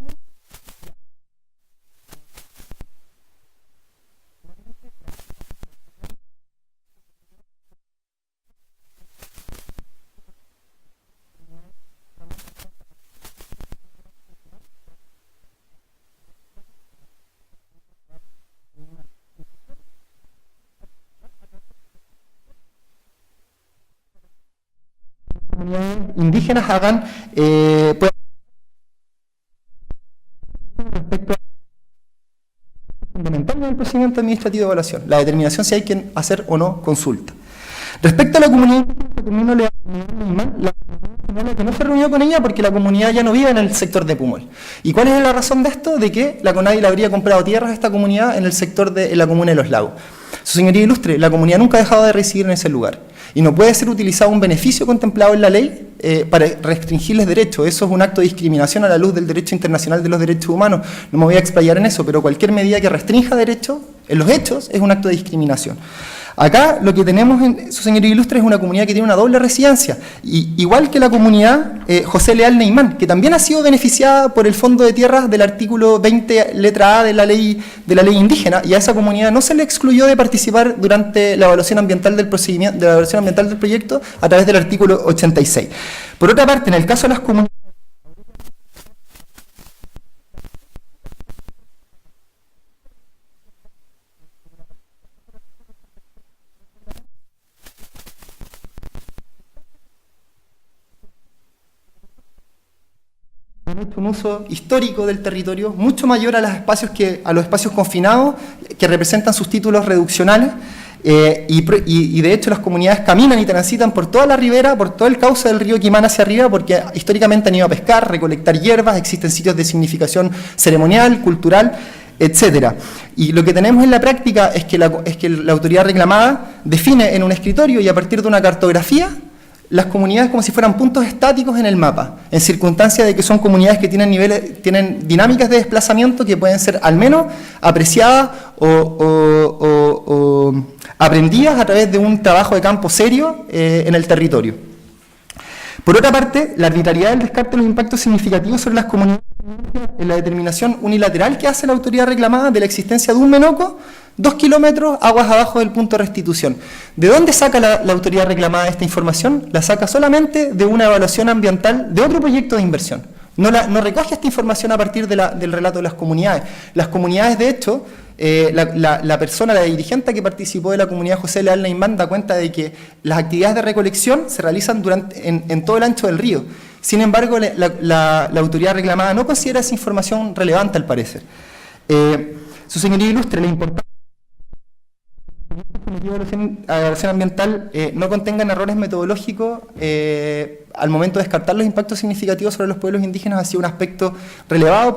indígenas hagan respecto a fundamental del procedimiento administrativo de evaluación, la determinación si hay que hacer o no consulta. Respecto a la comunidad que no se reunió con ella porque la comunidad ya no vive en el sector de Pumol. ¿Y cuál es la razón de esto? De que la CONADI le habría comprado tierras a esta comunidad en el sector en la comuna de Los Lagos. Su señoría ilustre, la comunidad nunca ha dejado de residir en ese lugar. Y no puede ser utilizado un beneficio contemplado en la ley para restringirles derechos. Eso es un acto de discriminación a la luz del derecho internacional de los derechos humanos. No me voy a explayar en eso, pero cualquier medida que restrinja derechos, en los hechos, es un acto de discriminación. Acá lo que tenemos, su señoría ilustre, es una comunidad que tiene una doble residencia, igual que la comunidad José Leal Neymán, que también ha sido beneficiada por el Fondo de Tierras del artículo 20, letra A de la ley indígena, y a esa comunidad no se le excluyó de participar durante la evaluación ambiental del procedimiento, de la evaluación ambiental del proyecto a través del artículo 86. Por otra parte, en el caso de las comunidades un uso histórico del territorio mucho mayor a los espacios confinados que representan sus títulos reduccionales, Y de hecho las comunidades caminan y transitan por toda la ribera, por todo el cauce del río Quimán hacia arriba, porque históricamente han ido a pescar, recolectar hierbas, existen sitios de significación ceremonial, cultural, etcétera. Y lo que tenemos en la práctica es que la autoridad reclamada define en un escritorio y a partir de una cartografía las comunidades como si fueran puntos estáticos en el mapa, en circunstancia de que son comunidades que tienen dinámicas de desplazamiento que pueden ser al menos apreciadas o aprendidas a través de un trabajo de campo serio en el territorio. Por otra parte, la arbitrariedad del descarte de los impactos significativos sobre las comunidades en la determinación unilateral que hace la autoridad reclamada de la existencia de un menoco 2 kilómetros aguas abajo del punto de restitución. ¿De dónde saca la autoridad reclamada esta información? La saca solamente de una evaluación ambiental de otro proyecto de inversión. No recoge esta información a partir del relato de las comunidades. Las comunidades, de hecho, la dirigente que participó de la comunidad José Leal Neymán da cuenta de que las actividades de recolección se realizan en todo el ancho del río. Sin embargo, la autoridad reclamada no considera esa información relevante, al parecer. Su señoría ilustre, la importancia de la evaluación ambiental no contengan errores metodológicos al momento de descartar los impactos significativos sobre los pueblos indígenas ha sido un aspecto relevado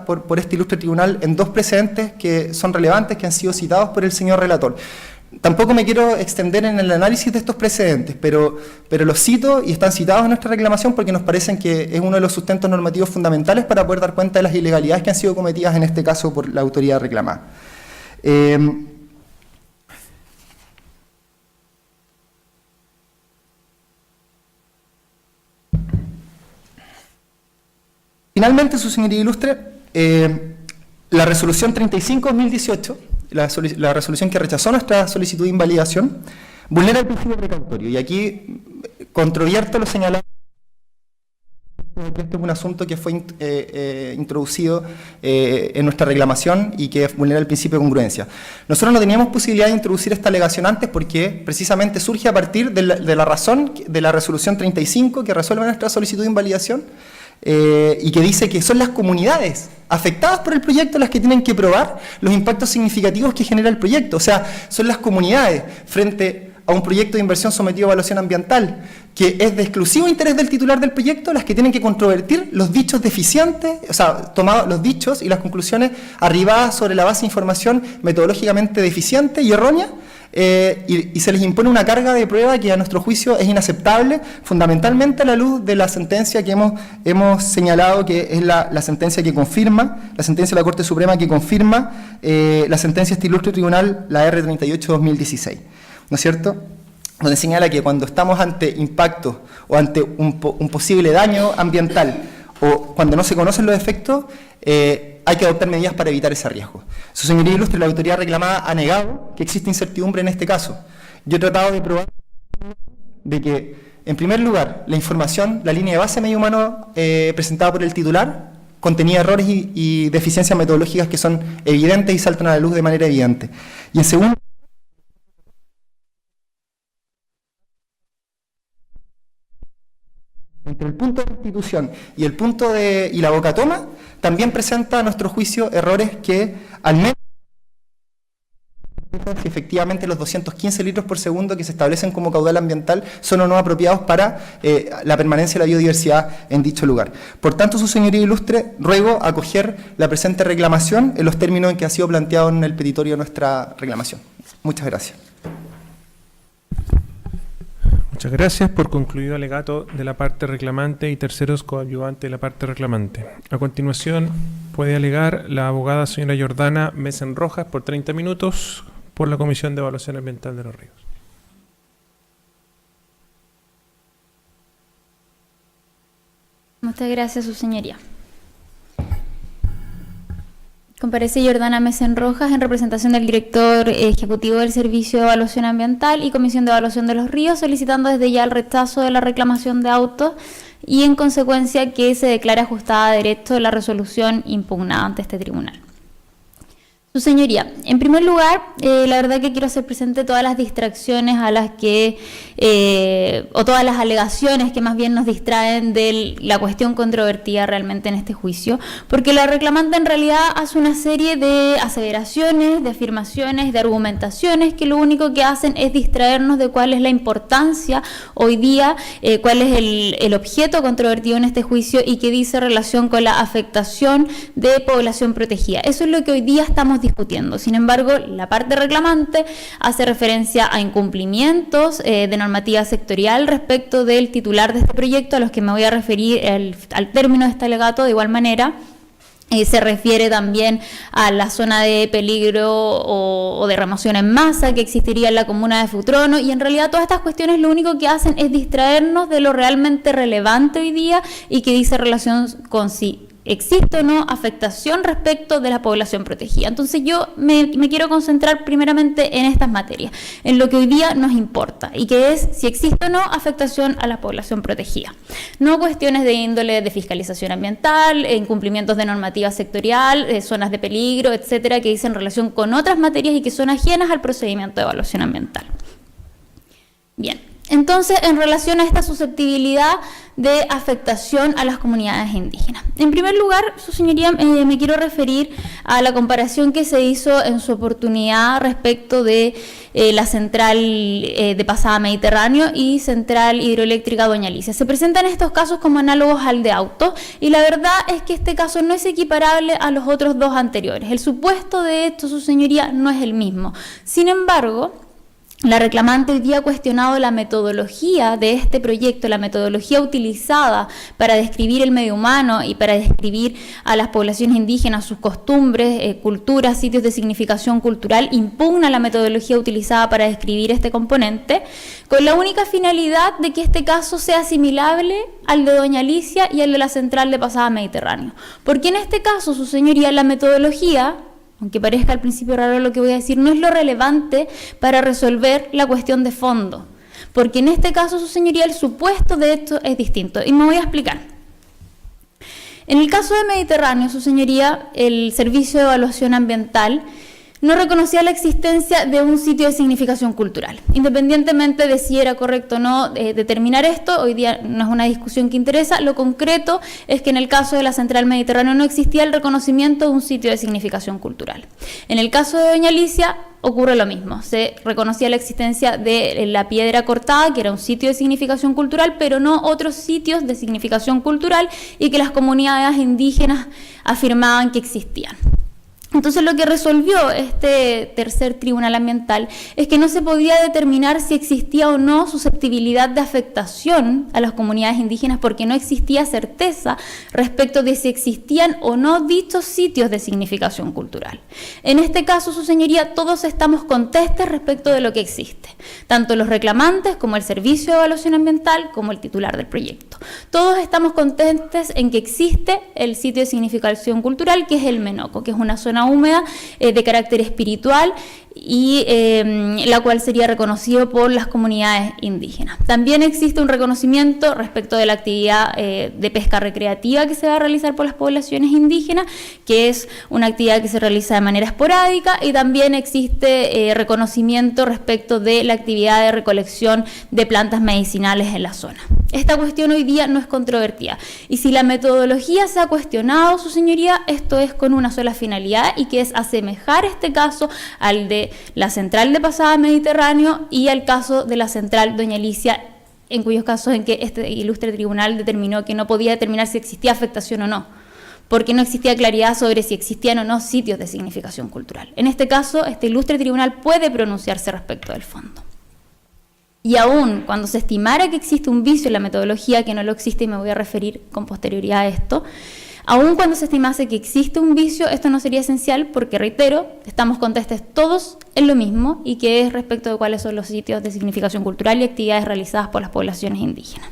por este ilustre tribunal en 2 precedentes que son relevantes, que han sido citados por el señor relator. Tampoco me quiero extender en el análisis de estos precedentes, pero los cito y están citados en nuestra reclamación porque nos parecen que es uno de los sustentos normativos fundamentales para poder dar cuenta de las ilegalidades que han sido cometidas en este caso por la autoridad reclamada. Finalmente, su señoría ilustre, la resolución 35/2018, la resolución que rechazó nuestra solicitud de invalidación, vulnera el principio precautorio. Y aquí controvierto lo señalado, que este es un asunto que fue introducido en nuestra reclamación y que vulnera el principio de congruencia. Nosotros no teníamos posibilidad de introducir esta alegación antes porque precisamente surge a partir de la razón de la resolución 35 que resuelve nuestra solicitud de invalidación, y que dice que son las comunidades afectadas por el proyecto las que tienen que probar los impactos significativos que genera el proyecto. O sea, son las comunidades frente a un proyecto de inversión sometido a evaluación ambiental que es de exclusivo interés del titular del proyecto las que tienen que controvertir los dichos deficientes, o sea, tomados los dichos y las conclusiones arribadas sobre la base de información metodológicamente deficiente y errónea. Y se les impone una carga de prueba que a nuestro juicio es inaceptable, fundamentalmente a la luz de la sentencia que hemos señalado, que es la sentencia que confirma, la sentencia de la Corte Suprema que confirma la sentencia de este ilustre tribunal, la R38/2016, ¿no es cierto?, donde señala que cuando estamos ante impactos o ante un posible daño ambiental o cuando no se conocen los efectos, hay que adoptar medidas para evitar ese riesgo. Su señoría ilustre, la autoridad reclamada ha negado que existe incertidumbre en este caso. Yo he tratado de probar de que, en primer lugar, la información, la línea de base medio humano presentada por el titular, contenía errores y deficiencias metodológicas que son evidentes y saltan a la luz de manera evidente. Y en segundo, entre el punto de restitución y el punto y la boca toma, también presenta a nuestro juicio errores que al menos si efectivamente los 215 litros por segundo que se establecen como caudal ambiental son o no apropiados para la permanencia de la biodiversidad en dicho lugar. Por tanto, su señoría ilustre, ruego acoger la presente reclamación en los términos en que ha sido planteado en el petitorio de nuestra reclamación. Muchas gracias. Muchas gracias. Por concluido alegato de la parte reclamante y terceros coadyuvantes de la parte reclamante. A continuación puede alegar la abogada señora Jordana Mesen Rojas por 30 minutos por la Comisión de Evaluación Ambiental de los Ríos. Muchas gracias, su señoría. Comparece Jordana Mesen Rojas en representación del director ejecutivo del Servicio de Evaluación Ambiental y Comisión de Evaluación de los Ríos, solicitando desde ya el rechazo de la reclamación de autos y en consecuencia que se declare ajustada a derecho la resolución impugnada ante este tribunal. Su señoría, en primer lugar, la verdad que quiero hacer presente todas las distracciones a las que, o todas las alegaciones que más bien nos distraen de la cuestión controvertida realmente en este juicio, porque la reclamante en realidad hace una serie de aseveraciones, de afirmaciones, de argumentaciones que lo único que hacen es distraernos de cuál es la importancia hoy día, cuál es el objeto controvertido en este juicio y que dice relación con la afectación de población protegida. Eso es lo que hoy día estamos discutiendo. Sin embargo, la parte reclamante hace referencia a incumplimientos de normativa sectorial respecto del titular de este proyecto, a los que me voy a referir al término de este alegato. De igual manera, se refiere también a la zona de peligro o de remoción en masa que existiría en la comuna de Futrono, y en realidad todas estas cuestiones lo único que hacen es distraernos de lo realmente relevante hoy día y que dice relación con si existe o no afectación respecto de la población protegida. Entonces yo me quiero concentrar primeramente en estas materias, en lo que hoy día nos importa, y que es si existe o no afectación a la población protegida. No cuestiones de índole de fiscalización ambiental, incumplimientos de normativa sectorial, zonas de peligro, etcétera, que dicen relación con otras materias y que son ajenas al procedimiento de evaluación ambiental. Bien. Entonces, en relación a esta susceptibilidad de afectación a las comunidades indígenas. En primer lugar, su señoría, me quiero referir a la comparación que se hizo en su oportunidad respecto de la central de Pasada Mediterráneo y central hidroeléctrica Doña Alicia. Se presentan estos casos como análogos al de Autos, y la verdad es que este caso no es equiparable a los otros dos anteriores. El supuesto de esto, su señoría, no es el mismo. Sin embargo, la reclamante hoy día ha cuestionado la metodología de este proyecto, la metodología utilizada para describir el medio humano y para describir a las poblaciones indígenas, sus costumbres, culturas, sitios de significación cultural. Impugna la metodología utilizada para describir este componente, con la única finalidad de que este caso sea asimilable al de Doña Alicia y al de la central de Pasada Mediterráneo. Porque en este caso, su señoría, la metodología, aunque parezca al principio raro lo que voy a decir, no es lo relevante para resolver la cuestión de fondo, porque en este caso, su señoría, el supuesto de esto es distinto, y me voy a explicar. En el caso de Mediterráneo, su señoría, el Servicio de Evaluación Ambiental no reconocía la existencia de un sitio de significación cultural. Independientemente de si era correcto o no determinar esto, hoy día no es una discusión que interesa. Lo concreto es que en el caso de la Central Mediterráneo no existía el reconocimiento de un sitio de significación cultural. En el caso de Doña Alicia ocurre lo mismo. Se reconocía la existencia de la Piedra Cortada, que era un sitio de significación cultural, pero no otros sitios de significación cultural, y que las comunidades indígenas afirmaban que existían. Entonces, lo que resolvió este tercer tribunal ambiental es que no se podía determinar si existía o no susceptibilidad de afectación a las comunidades indígenas, porque no existía certeza respecto de si existían o no dichos sitios de significación cultural. En este caso, su señoría, todos estamos contestes respecto de lo que existe, tanto los reclamantes como el Servicio de Evaluación Ambiental como el titular del proyecto. Todos estamos contestes en que existe el sitio de significación cultural, que es el Menoco, que es una zona húmeda de carácter espiritual, y la cual sería reconocido por las comunidades indígenas. También existe un reconocimiento respecto de la actividad de pesca recreativa que se va a realizar por las poblaciones indígenas, que es una actividad que se realiza de manera esporádica, y también existe reconocimiento respecto de la actividad de recolección de plantas medicinales en la zona. Esta cuestión hoy día no es controvertida, y si la metodología se ha cuestionado, su señoría, esto es con una sola finalidad, y que es asemejar este caso al de la central de Pasada Mediterráneo y al caso de la central Doña Alicia, en cuyos casos en que este ilustre tribunal determinó que no podía determinar si existía afectación o no, porque no existía claridad sobre si existían o no sitios de significación cultural. En este caso, este ilustre tribunal puede pronunciarse respecto del fondo. Y aún cuando se estimara que existe un vicio en la metodología, que no lo existe y me voy a referir con posterioridad a esto, aún cuando se estimase que existe un vicio, esto no sería esencial porque, reitero, estamos contestes todos en lo mismo, y que es respecto de cuáles son los sitios de significación cultural y actividades realizadas por las poblaciones indígenas.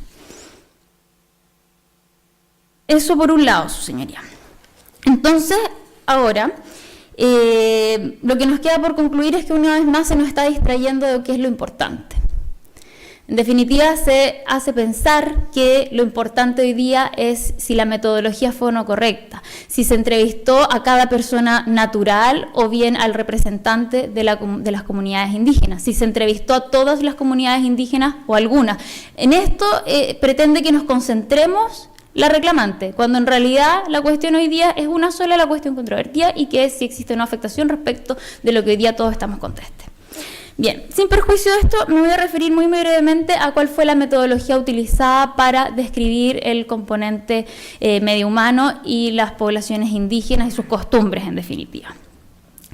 Eso por un lado, su señoría. Entonces, ahora, lo que nos queda por concluir es que una vez más se nos está distrayendo de lo que es lo importante. En definitiva, se hace pensar que lo importante hoy día es si la metodología fue o no correcta, si se entrevistó a cada persona natural o bien al representante de las comunidades indígenas, si se entrevistó a todas las comunidades indígenas o algunas. En esto pretende que nos concentremos la reclamante, cuando en realidad la cuestión hoy día es una sola, la cuestión controvertida, y que es si existe una afectación respecto de lo que hoy día todos estamos contestes. Bien, sin perjuicio de esto, me voy a referir muy brevemente a cuál fue la metodología utilizada para describir el componente medio humano y las poblaciones indígenas y sus costumbres, en definitiva.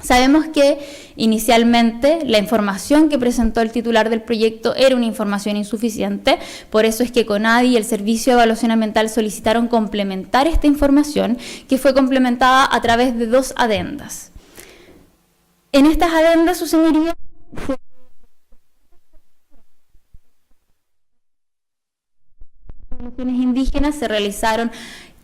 Sabemos que inicialmente la información que presentó el titular del proyecto era una información insuficiente, por eso es que CONADI y el Servicio de Evaluación Ambiental solicitaron complementar esta información, que fue complementada a través de 2 adendas. En estas adendas, su señoría, poblaciones indígenas se realizaron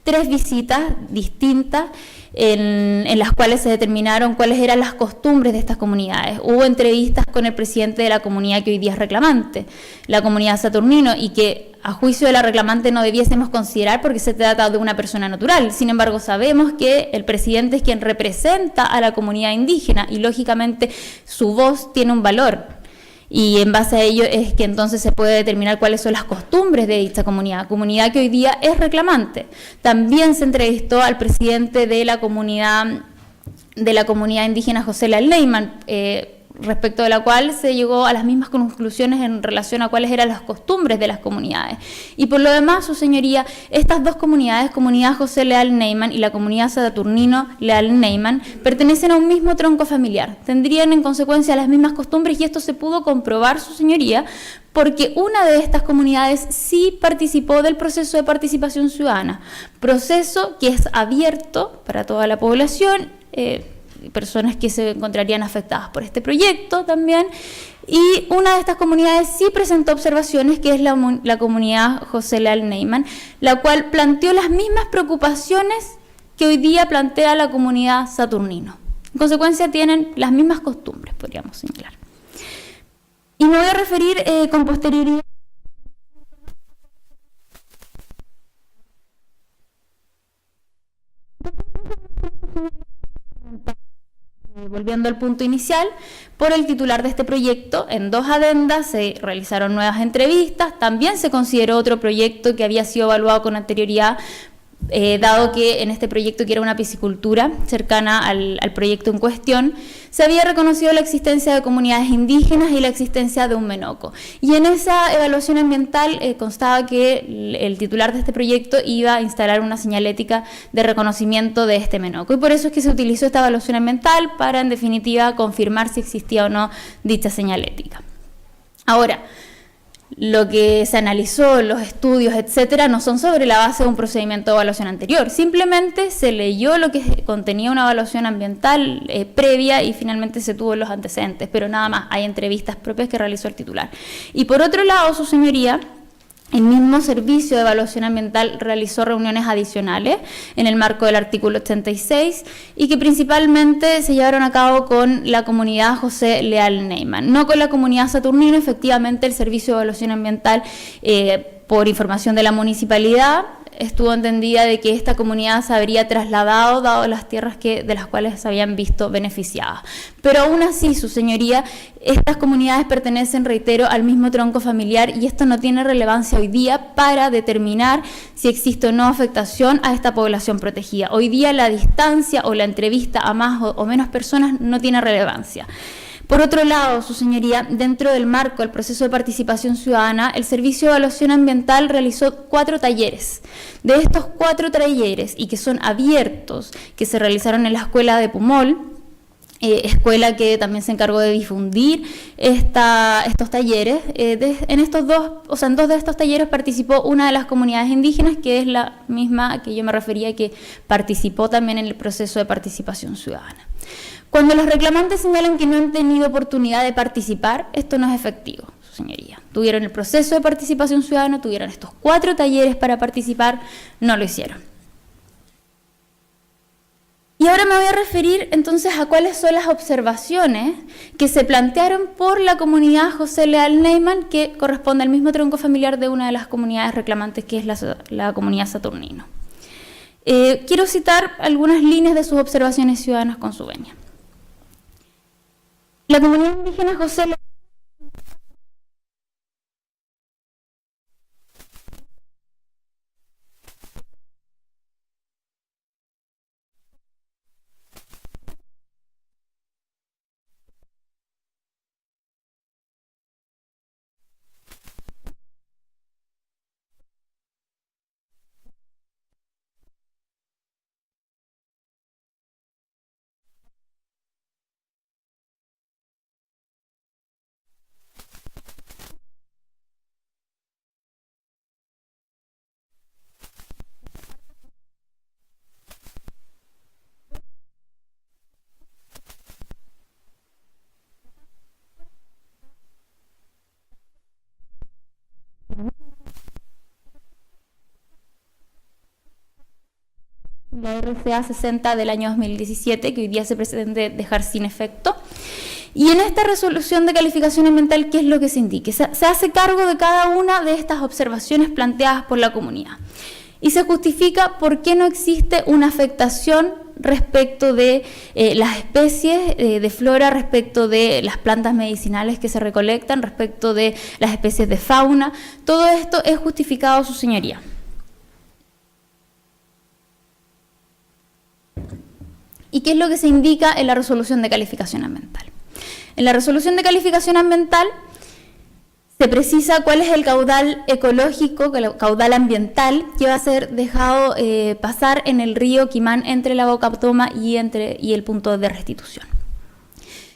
3 visitas distintas en las cuales se determinaron cuáles eran las costumbres de estas comunidades. Hubo entrevistas con el presidente de la comunidad que hoy día es reclamante, la comunidad Saturnino, y que a juicio de la reclamante no debiésemos considerar porque se trata de una persona natural. Sin embargo, sabemos que el presidente es quien representa a la comunidad indígena y lógicamente su voz tiene un valor. Y en base a ello es que entonces se puede determinar cuáles son las costumbres de dicha comunidad que hoy día es reclamante. También se entrevistó al presidente de la comunidad indígena José Leal Neyman, respecto de la cual se llegó a las mismas conclusiones en relación a cuáles eran las costumbres de las comunidades. Y por lo demás, su señoría, estas 2 comunidades, comunidad José Leal Neyman y la comunidad Saturnino Leal Neyman, pertenecen a un mismo tronco familiar. Tendrían en consecuencia las mismas costumbres, y esto se pudo comprobar, su señoría, porque una de estas comunidades sí participó del proceso de participación ciudadana, proceso que es abierto para toda la población, personas que se encontrarían afectadas por este proyecto también, y una de estas comunidades sí presentó observaciones, que es la comunidad José Leal Neyman, la cual planteó las mismas preocupaciones que hoy día plantea la comunidad Saturnino. En consecuencia, tienen las mismas costumbres, podríamos señalar. Y me voy a referir con posterioridad volviendo al punto inicial, por el titular de este proyecto. En 2 adendas se realizaron nuevas entrevistas, también se consideró otro proyecto que había sido evaluado con anterioridad, dado que en este proyecto, que era una piscicultura cercana al proyecto en cuestión, se había reconocido la existencia de comunidades indígenas y la existencia de un menoco. Y en esa evaluación ambiental constaba que el titular de este proyecto iba a instalar una señalética de reconocimiento de este menoco. Y por eso es que se utilizó esta evaluación ambiental para, en definitiva, confirmar si existía o no dicha señalética. Ahora, lo que se analizó, los estudios, etcétera, no son sobre la base de un procedimiento de evaluación anterior. Simplemente se leyó lo que contenía una evaluación ambiental previa y finalmente se tuvo los antecedentes, pero nada más. Hay entrevistas propias que realizó el titular. Y por otro lado, su señoría, el mismo Servicio de Evaluación Ambiental realizó reuniones adicionales en el marco del artículo 86 y que principalmente se llevaron a cabo con la comunidad José Leal Neyman, no con la comunidad Saturnino. Efectivamente, el Servicio de Evaluación Ambiental, por información de la municipalidad, estuvo entendida de que esta comunidad se habría trasladado, dado las tierras de las cuales se habían visto beneficiadas. Pero aún así, su señoría, estas comunidades pertenecen, reitero, al mismo tronco familiar, y esto no tiene relevancia hoy día para determinar si existe o no afectación a esta población protegida. Hoy día la distancia o la entrevista a más o menos personas no tiene relevancia. Por otro lado, su señoría, dentro del marco del proceso de participación ciudadana, el Servicio de Evaluación Ambiental realizó 4 talleres. De estos 4 talleres, y que son abiertos, que se realizaron en la escuela de Pumol, escuela que también se encargó de difundir estos talleres, en 2 de estos talleres participó una de las comunidades indígenas, que es la misma a que yo me refería, que participó también en el proceso de participación ciudadana. Cuando los reclamantes señalan que no han tenido oportunidad de participar, esto no es efectivo, su señoría. Tuvieron el proceso de participación ciudadana, tuvieron estos 4 talleres para participar, no lo hicieron. Y ahora me voy a referir entonces a cuáles son las observaciones que se plantearon por la comunidad José Leal Neyman, que corresponde al mismo tronco familiar de una de las comunidades reclamantes, que es la comunidad Saturnino. Quiero citar algunas líneas de sus observaciones ciudadanas con su venia. La comunidad indígena José Leal la RCA 60 del año 2017, que hoy día se pretende dejar sin efecto. Y en esta resolución de calificación ambiental, ¿qué es lo que se indica? Se hace cargo de cada una de estas observaciones planteadas por la comunidad. Y se justifica por qué no existe una afectación respecto de las especies de flora, respecto de las plantas medicinales que se recolectan, respecto de las especies de fauna. Todo esto es justificado, su señoría. ¿Y qué es lo que se indica en la resolución de calificación ambiental? En la resolución de calificación ambiental se precisa cuál es el caudal ecológico, el caudal ambiental que va a ser dejado pasar en el río Quimán entre la Boca Toma y el punto de restitución.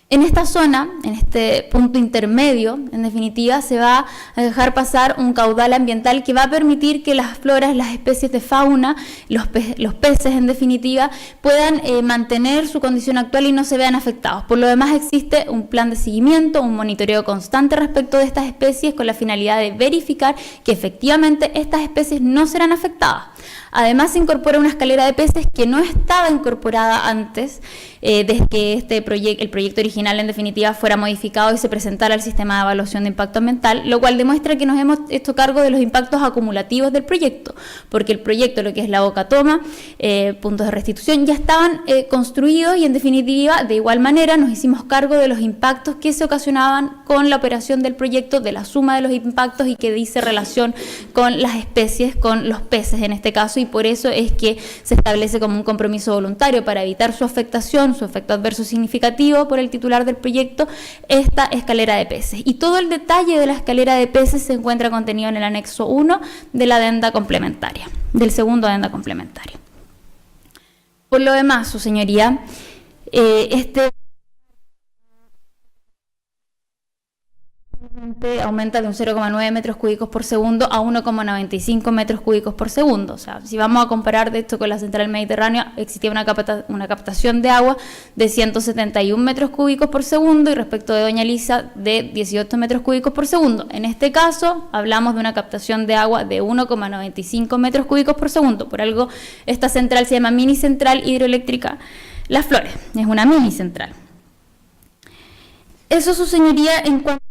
En esta zona, en este punto intermedio, en definitiva, se va a dejar pasar un caudal ambiental que va a permitir que las floras, las especies de fauna, los peces, en definitiva, puedan mantener su condición actual y no se vean afectados. Por lo demás, existe un plan de seguimiento, un monitoreo constante respecto de estas especies con la finalidad de verificar que efectivamente estas especies no serán afectadas. Además, se incorpora una escalera de peces que no estaba incorporada antes, desde que el proyecto original, en definitiva, fuera modificado y se presentara al sistema de evaluación de impacto ambiental, lo cual demuestra que nos hemos hecho cargo de los impactos acumulativos del proyecto, porque el proyecto, lo que es la Boca Toma, puntos de restitución, ya estaban construidos y, en definitiva, de igual manera, nos hicimos cargo de los impactos que se ocasionaban con la operación del proyecto, de la suma de los impactos y que dice relación con las especies, con los peces en este caso, y por eso es que se establece como un compromiso voluntario para evitar su afectación, su efecto adverso significativo por el titular del proyecto, esta escalera de peces. Y todo el detalle de la escalera de peces se encuentra contenido en el anexo 1 de la adenda complementaria, del segundo adenda complementario. Por lo demás, su señoría, aumenta de un 0,9 metros cúbicos por segundo a 1,95 metros cúbicos por segundo. O sea, si vamos a comparar de esto con la central mediterránea, existía una captación de agua de 171 metros cúbicos por segundo y respecto de Doña Elisa de 18 metros cúbicos por segundo. En este caso, hablamos de una captación de agua de 1,95 metros cúbicos por segundo. Por algo, esta central se llama mini central hidroeléctrica Las Flores. Es una mini central. Eso, su señoría, en cuanto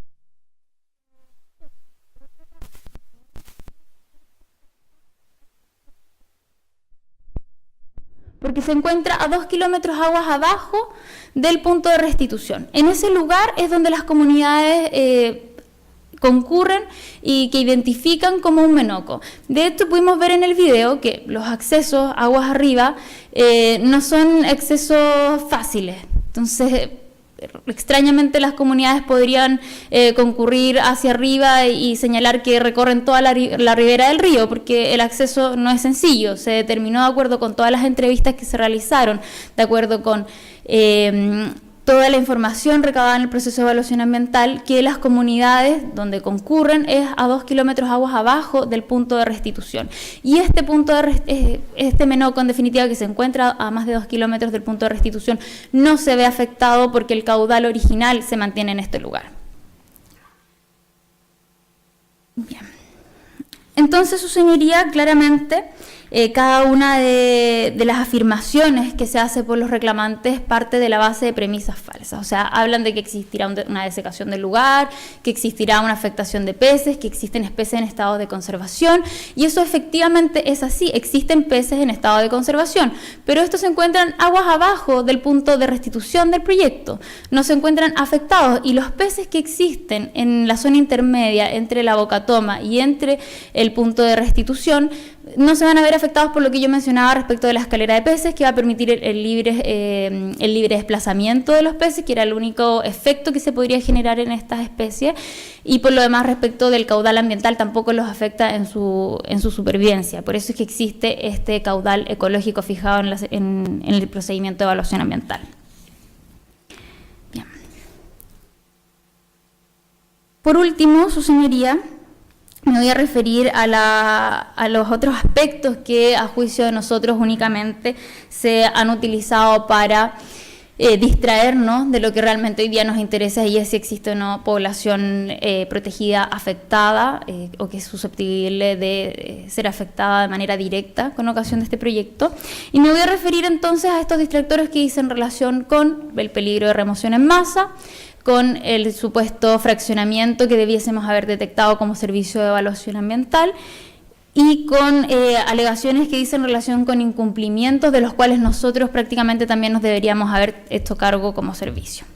porque se encuentra a 2 kilómetros aguas abajo del punto de restitución. En ese lugar es donde las comunidades concurren y que identifican como un menoco. De hecho, pudimos ver en el video que los accesos aguas arriba no son accesos fáciles. Entonces, extrañamente las comunidades podrían concurrir hacia arriba y señalar que recorren toda la ribera del río, porque el acceso no es sencillo. Se determinó, de acuerdo con todas las entrevistas que se realizaron, de acuerdo con toda la información recabada en el proceso de evaluación ambiental, que las comunidades donde concurren es a 2 kilómetros aguas abajo del punto de restitución. Y este menoco, en definitiva, que se encuentra a más de 2 kilómetros del punto de restitución, no se ve afectado porque el caudal original se mantiene en este lugar. Bien. Entonces, su señoría, claramente, cada una de las afirmaciones que se hace por los reclamantes parte de la base de premisas falsas. O sea, hablan de que existirá una desecación del lugar, que existirá una afectación de peces, que existen especies en estado de conservación, y eso efectivamente es así, existen peces en estado de conservación, pero estos se encuentran aguas abajo del punto de restitución del proyecto, no se encuentran afectados, y los peces que existen en la zona intermedia entre la bocatoma y entre el punto de restitución no se van a ver afectados por lo que yo mencionaba respecto de la escalera de peces, que va a permitir el libre desplazamiento de los peces, que era el único efecto que se podría generar en estas especies, y por lo demás respecto del caudal ambiental tampoco los afecta en su supervivencia. Por eso es que existe este caudal ecológico fijado en el procedimiento de evaluación ambiental. Bien. Por último, su señoría, me voy a referir a los otros aspectos que a juicio de nosotros únicamente se han utilizado para distraernos de lo que realmente hoy día nos interesa, y es si existe o no población protegida afectada o que es susceptible de ser afectada de manera directa con ocasión de este proyecto. Y me voy a referir entonces a estos distractores que dicen relación con el peligro de remoción en masa, con el supuesto fraccionamiento que debiésemos haber detectado como servicio de evaluación ambiental, y con alegaciones que dicen relación con incumplimientos de los cuales nosotros prácticamente también nos deberíamos haber hecho cargo como servicio.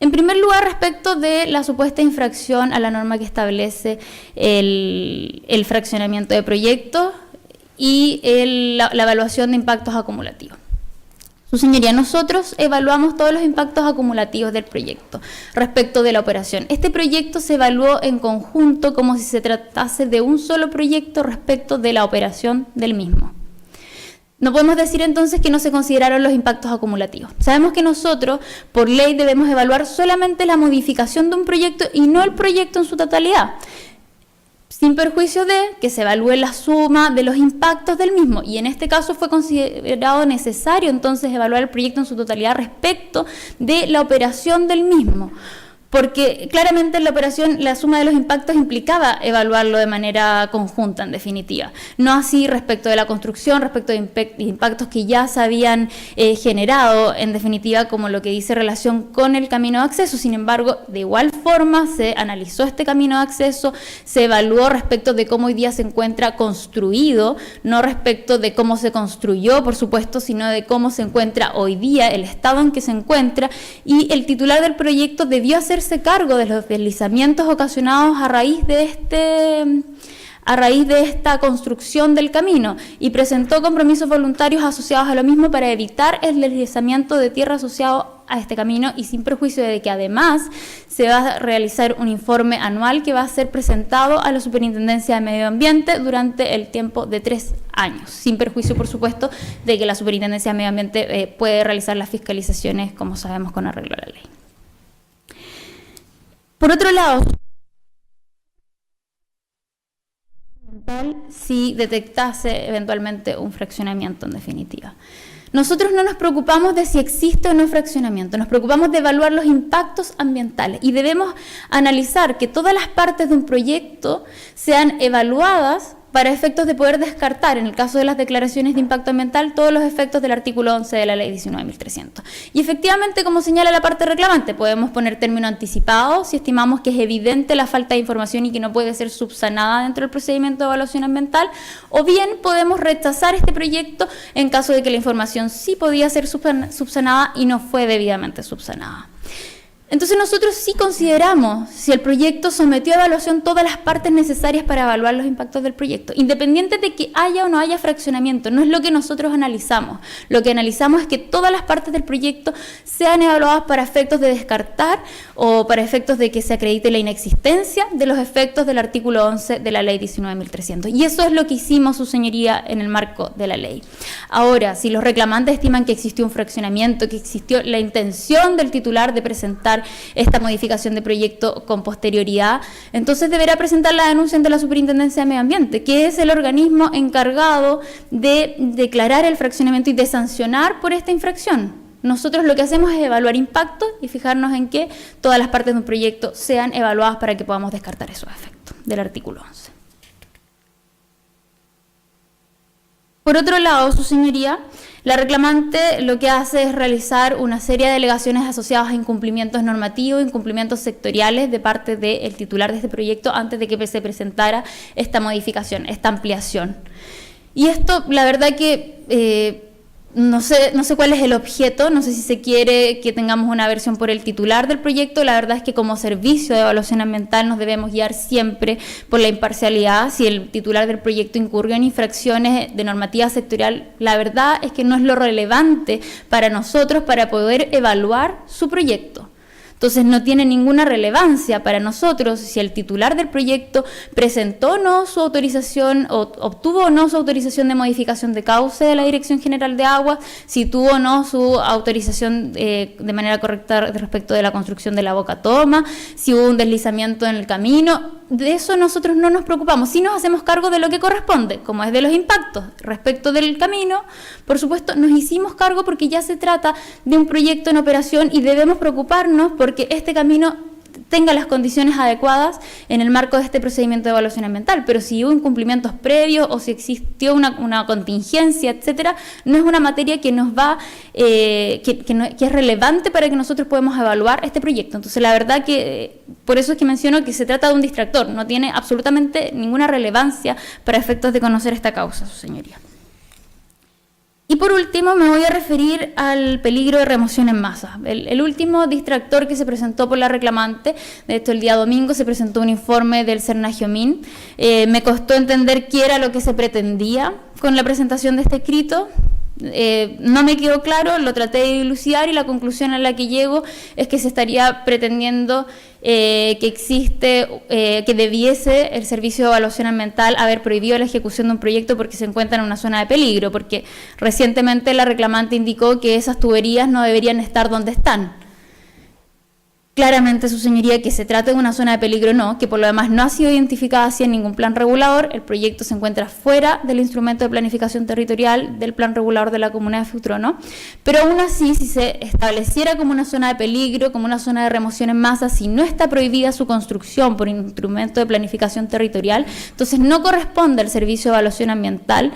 En primer lugar, respecto de la supuesta infracción a la norma que establece el fraccionamiento de proyectos y la evaluación de impactos acumulativos. Su señoría, nosotros evaluamos todos los impactos acumulativos del proyecto respecto de la operación. Este proyecto se evaluó en conjunto como si se tratase de un solo proyecto respecto de la operación del mismo. No podemos decir entonces que no se consideraron los impactos acumulativos. Sabemos que nosotros, por ley, debemos evaluar solamente la modificación de un proyecto y no el proyecto en su totalidad, sin perjuicio de que se evalúe la suma de los impactos del mismo, y en este caso fue considerado necesario entonces evaluar el proyecto en su totalidad respecto de la operación del mismo, porque claramente en la operación la suma de los impactos implicaba evaluarlo de manera conjunta, en definitiva. No así respecto de la construcción, respecto de impactos que ya se habían generado, en definitiva, como lo que dice relación con el camino de acceso. Sin embargo, de igual forma se analizó este camino de acceso, se evaluó respecto de cómo hoy día se encuentra construido, no respecto de cómo se construyó, por supuesto, sino de cómo se encuentra hoy día, el estado en que se encuentra, y el titular del proyecto debió hacerse cargo de los deslizamientos ocasionados a raíz de esta construcción del camino, y presentó compromisos voluntarios asociados a lo mismo para evitar el deslizamiento de tierra asociado a este camino, y sin perjuicio de que además se va a realizar un informe anual que va a ser presentado a la Superintendencia de Medio Ambiente durante el tiempo de 3 años, sin perjuicio, por supuesto, de que la Superintendencia de Medio Ambiente puede realizar las fiscalizaciones, como sabemos, con arreglo a la ley. Por otro lado, si detectase eventualmente un fraccionamiento, en definitiva. Nosotros no nos preocupamos de si existe o no fraccionamiento, nos preocupamos de evaluar los impactos ambientales, y debemos analizar que todas las partes de un proyecto sean evaluadas para efectos de poder descartar, en el caso de las declaraciones de impacto ambiental, todos los efectos del artículo 11 de la ley 19.300. Y efectivamente, como señala la parte reclamante, podemos poner término anticipado si estimamos que es evidente la falta de información y que no puede ser subsanada dentro del procedimiento de evaluación ambiental, o bien podemos rechazar este proyecto en caso de que la información sí podía ser subsanada y no fue debidamente subsanada. Entonces nosotros sí consideramos si el proyecto sometió a evaluación todas las partes necesarias para evaluar los impactos del proyecto, independiente de que haya o no haya fraccionamiento. No es lo que nosotros analizamos. Lo que analizamos es que todas las partes del proyecto sean evaluadas para efectos de descartar o para efectos de que se acredite la inexistencia de los efectos del artículo 11 de la ley 19.300. Y eso es lo que hicimos, su señoría, en el marco de la ley. Ahora, si los reclamantes estiman que existió un fraccionamiento, que existió la intención del titular de presentar esta modificación de proyecto con posterioridad, entonces deberá presentar la denuncia ante la Superintendencia de Medio Ambiente, que es el organismo encargado de declarar el fraccionamiento y de sancionar por esta infracción. Nosotros lo que hacemos es evaluar impacto y fijarnos en que todas las partes de un proyecto sean evaluadas para que podamos descartar esos efectos del artículo 11. Por otro lado, su señoría, la reclamante lo que hace es realizar una serie de alegaciones asociadas a incumplimientos normativos, incumplimientos sectoriales de parte del titular de este proyecto antes de que se presentara esta modificación, esta ampliación. Y esto, la verdad que no sé cuál es el objeto, no sé si se quiere que tengamos una versión por el titular del proyecto. La verdad es que como servicio de evaluación ambiental nos debemos guiar siempre por la imparcialidad. Si el titular del proyecto incurrió en infracciones de normativa sectorial, la verdad es que no es lo relevante para nosotros para poder evaluar su proyecto. Entonces no tiene ninguna relevancia para nosotros si el titular del proyecto presentó o no su autorización, o obtuvo o no su autorización de modificación de cauce de la Dirección General de Aguas, si tuvo o no su autorización de manera correcta respecto de la construcción de la boca toma, si hubo un deslizamiento en el camino. De eso nosotros no nos preocupamos, sí nos hacemos cargo de lo que corresponde, como es de los impactos respecto del camino. Por supuesto, nos hicimos cargo porque ya se trata de un proyecto en operación y debemos preocuparnos porque este camino tenga las condiciones adecuadas en el marco de este procedimiento de evaluación ambiental. Pero si hubo incumplimientos previos o si existió una contingencia, etcétera, no es una materia que nos va, que es relevante para que nosotros podamos evaluar este proyecto. Entonces, la verdad que por eso es que menciono que se trata de un distractor, no tiene absolutamente ninguna relevancia para efectos de conocer esta causa, su señoría. Y por último me voy a referir al peligro de remoción en masa. El último distractor que se presentó por la reclamante, de esto el día domingo se presentó un informe del Cernagiomín. Me costó entender qué era lo que se pretendía con la presentación de este escrito. No me quedó claro, lo traté de dilucidar y la conclusión a la que llego es que se estaría pretendiendo que debiese el Servicio de Evaluación Ambiental haber prohibido la ejecución de un proyecto porque se encuentra en una zona de peligro, porque recientemente la reclamante indicó que esas tuberías no deberían estar donde están. Claramente, su señoría, que se trata de una zona de peligro no, que por lo demás no ha sido identificada así en ningún plan regulador. El proyecto se encuentra fuera del instrumento de planificación territorial del plan regulador de la Comuna de Futrono, pero aún así, si se estableciera como una zona de peligro, como una zona de remoción en masa, si no está prohibida su construcción por instrumento de planificación territorial, entonces no corresponde al Servicio de Evaluación Ambiental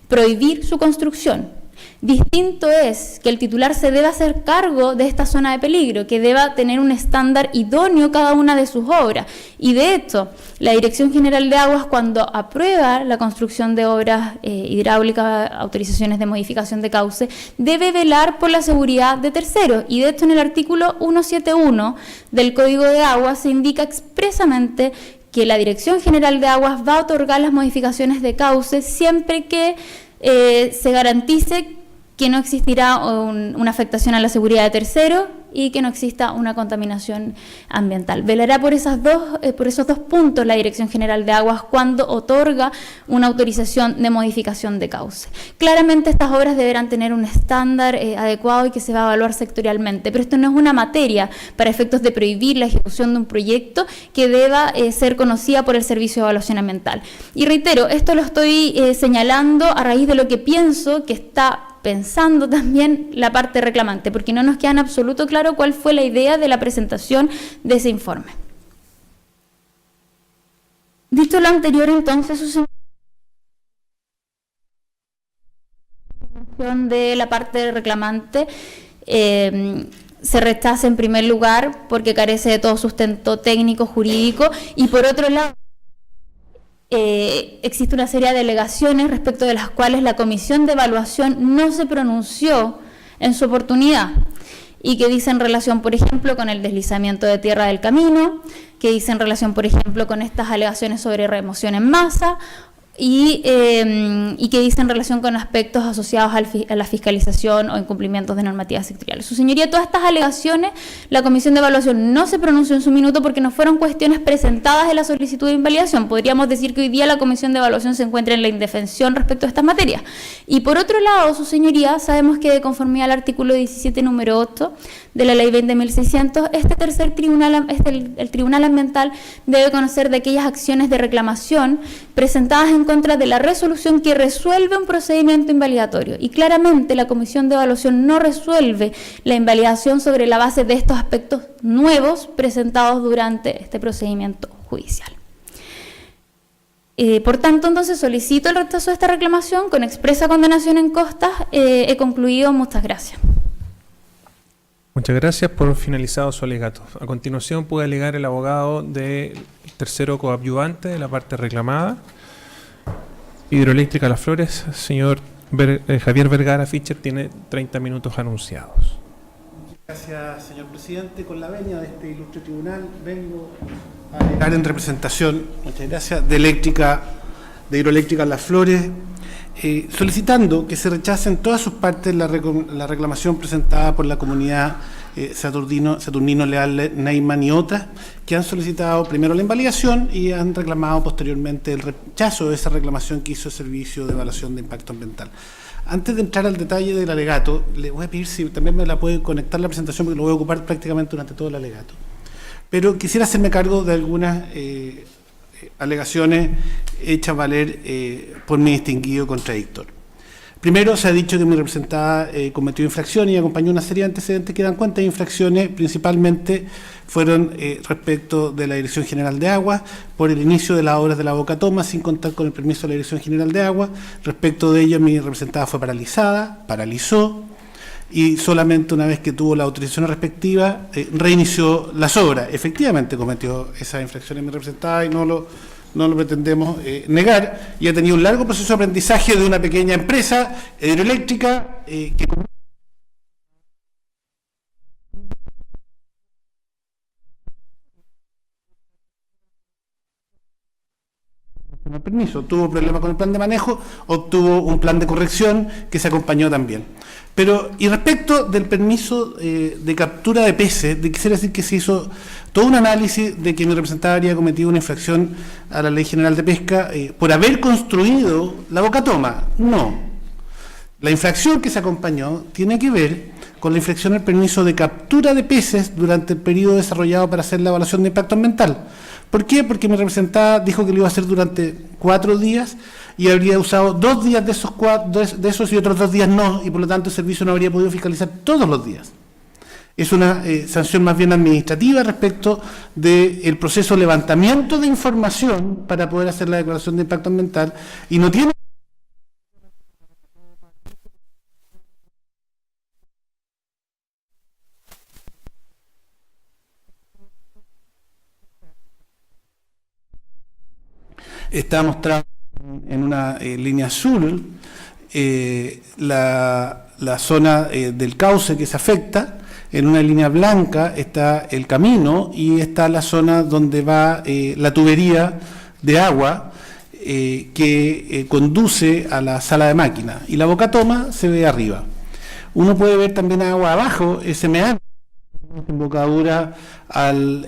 prohibir su construcción. Distinto es que el titular se deba hacer cargo de esta zona de peligro, que deba tener un estándar idóneo cada una de sus obras. Y de hecho, la Dirección General de Aguas, cuando aprueba la construcción de obras hidráulicas, autorizaciones de modificación de cauce, debe velar por la seguridad de terceros. Y de hecho, en el artículo 171 del Código de Aguas se indica expresamente que la Dirección General de Aguas va a otorgar las modificaciones de cauce siempre que se garantice que no existirá una afectación a la seguridad de terceros y que no exista una contaminación ambiental. Velará por esos dos puntos la Dirección General de Aguas cuando otorga una autorización de modificación de cauce. Claramente estas obras deberán tener un estándar adecuado y que se va a evaluar sectorialmente, pero esto no es una materia para efectos de prohibir la ejecución de un proyecto que deba ser conocida por el Servicio de Evaluación Ambiental. Y reitero, esto lo estoy señalando a raíz de lo que pienso que está pensando también la parte reclamante, porque no nos queda en absoluto claro cuál fue la idea de la presentación de ese informe. Dicho lo anterior, entonces, su de la parte reclamante se rechaza en primer lugar porque carece de todo sustento técnico, jurídico, y por otro lado, existe una serie de alegaciones respecto de las cuales la Comisión de Evaluación no se pronunció en su oportunidad y que dicen relación, por ejemplo, con el deslizamiento de tierra del camino, que dicen relación, por ejemplo, con estas alegaciones sobre remoción en masa y que dicen relación con aspectos asociados a la fiscalización o incumplimientos de normativas sectoriales. Su señoría, todas estas alegaciones, la Comisión de Evaluación no se pronunció en su minuto porque no fueron cuestiones presentadas en la solicitud de invalidación. Podríamos decir que hoy día la Comisión de Evaluación se encuentra en la indefensión respecto a estas materias. Y por otro lado, su señoría, sabemos que de conformidad al artículo 17, número 8 de la Ley 20.600, el Tribunal Ambiental debe conocer de aquellas acciones de reclamación presentadas en contra de la resolución que resuelve un procedimiento invalidatorio. Y claramente la Comisión de Evaluación no resuelve la invalidación sobre la base de estos aspectos nuevos presentados durante este procedimiento judicial. Por tanto, entonces solicito el rechazo de esta reclamación con expresa condenación en costas. He concluido. Muchas gracias. Muchas gracias por finalizado su alegato. A continuación puede alegar el abogado del tercero coadyuvante de la parte reclamada. Hidroeléctrica Las Flores, señor Javier Vergara Fischer, tiene 30 minutos anunciados. Gracias, señor presidente. Con la venia de este ilustre tribunal, vengo a alegar en representación, muchas gracias, de Hidroeléctrica Las Flores, solicitando que se rechace en todas sus partes la reclamación presentada por la comunidad Saturnino Leal Neyman y otras, que han solicitado primero la invalidación y han reclamado posteriormente el rechazo de esa reclamación que hizo el Servicio de Evaluación de Impacto Ambiental. Antes de entrar al detalle del alegato, le voy a pedir si también me la puede conectar la presentación, porque lo voy a ocupar prácticamente durante todo el alegato. Pero quisiera hacerme cargo de algunas alegaciones hechas valer por mi distinguido contradictor. Primero, se ha dicho que mi representada cometió infracciones y acompañó una serie de antecedentes que dan cuenta de infracciones, principalmente fueron respecto de la Dirección General de Aguas, por el inicio de las obras de la Boca Toma, sin contar con el permiso de la Dirección General de Aguas. Respecto de ello, mi representada fue paralizó, y solamente una vez que tuvo la autorización respectiva, reinició las obras. Efectivamente cometió esas infracciones mi representada y no lo pretendemos negar, y ha tenido un largo proceso de aprendizaje de una pequeña empresa hidroeléctrica que no permiso, tuvo problemas con el plan de manejo, obtuvo un plan de corrección que se acompañó también. Pero, y respecto del permiso de captura de peces, quisiera decir que se hizo todo un análisis de que mi representada habría cometido una infracción a la Ley General de Pesca por haber construido la Boca Toma. No. La infracción que se acompañó tiene que ver con la infracción al permiso de captura de peces durante el periodo desarrollado para hacer la evaluación de impacto ambiental. ¿Por qué? Porque mi representada dijo que lo iba a hacer durante 4 días y habría usado 2 días de esos y otros 2 días no, y por lo tanto el servicio no habría podido fiscalizar todos los días. Es una sanción más bien administrativa respecto del proceso de levantamiento de información para poder hacer la declaración de impacto ambiental, y no tiene está mostrado en una línea azul la zona del cauce que se afecta. En una línea blanca está el camino y está la zona donde va la tubería de agua que conduce a la sala de máquinas, y la Boca Toma se ve arriba. Uno puede ver también agua abajo, ese meandro, embocadura al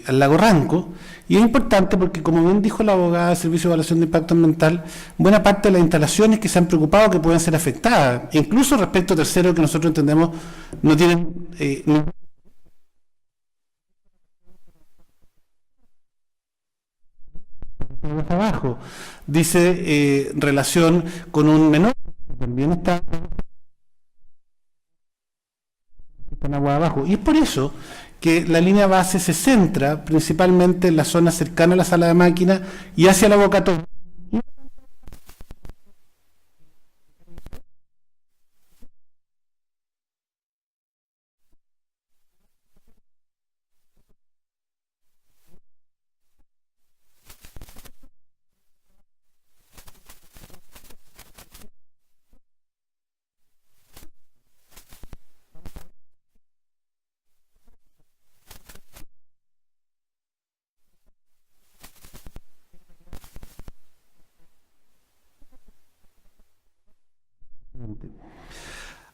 lago Ranco, y es importante porque, como bien dijo la abogada del Servicio de Evaluación de Impacto Ambiental, buena parte de las instalaciones que se han preocupado que pueden ser afectadas, incluso respecto a terceros que nosotros entendemos no tienen abajo, dice relación con un menor, también está en agua abajo, y es por eso que la línea base se centra principalmente en la zona cercana a la sala de máquinas y hacia la Boca Toma.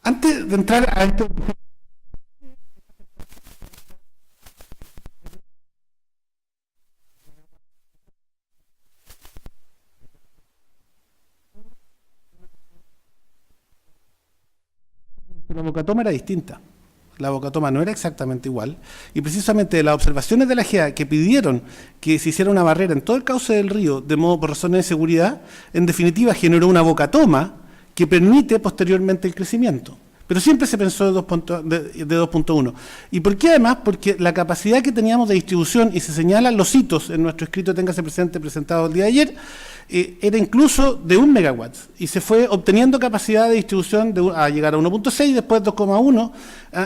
Antes de entrar a esto, la Boca Toma era distinta. La Boca Toma no era exactamente igual, y precisamente las observaciones de la GEA que pidieron que se hiciera una barrera en todo el cauce del río, de modo por razones de seguridad, en definitiva generó una Boca Toma que permite posteriormente el crecimiento. pero siempre se pensó de 2.1. ¿Y por qué además? Porque la capacidad que teníamos de distribución, y se señalan los hitos en nuestro escrito téngase presente presentado el día de ayer, era incluso de 1 megawatt, y se fue obteniendo capacidad de distribución a llegar a 1.6, después 2.1,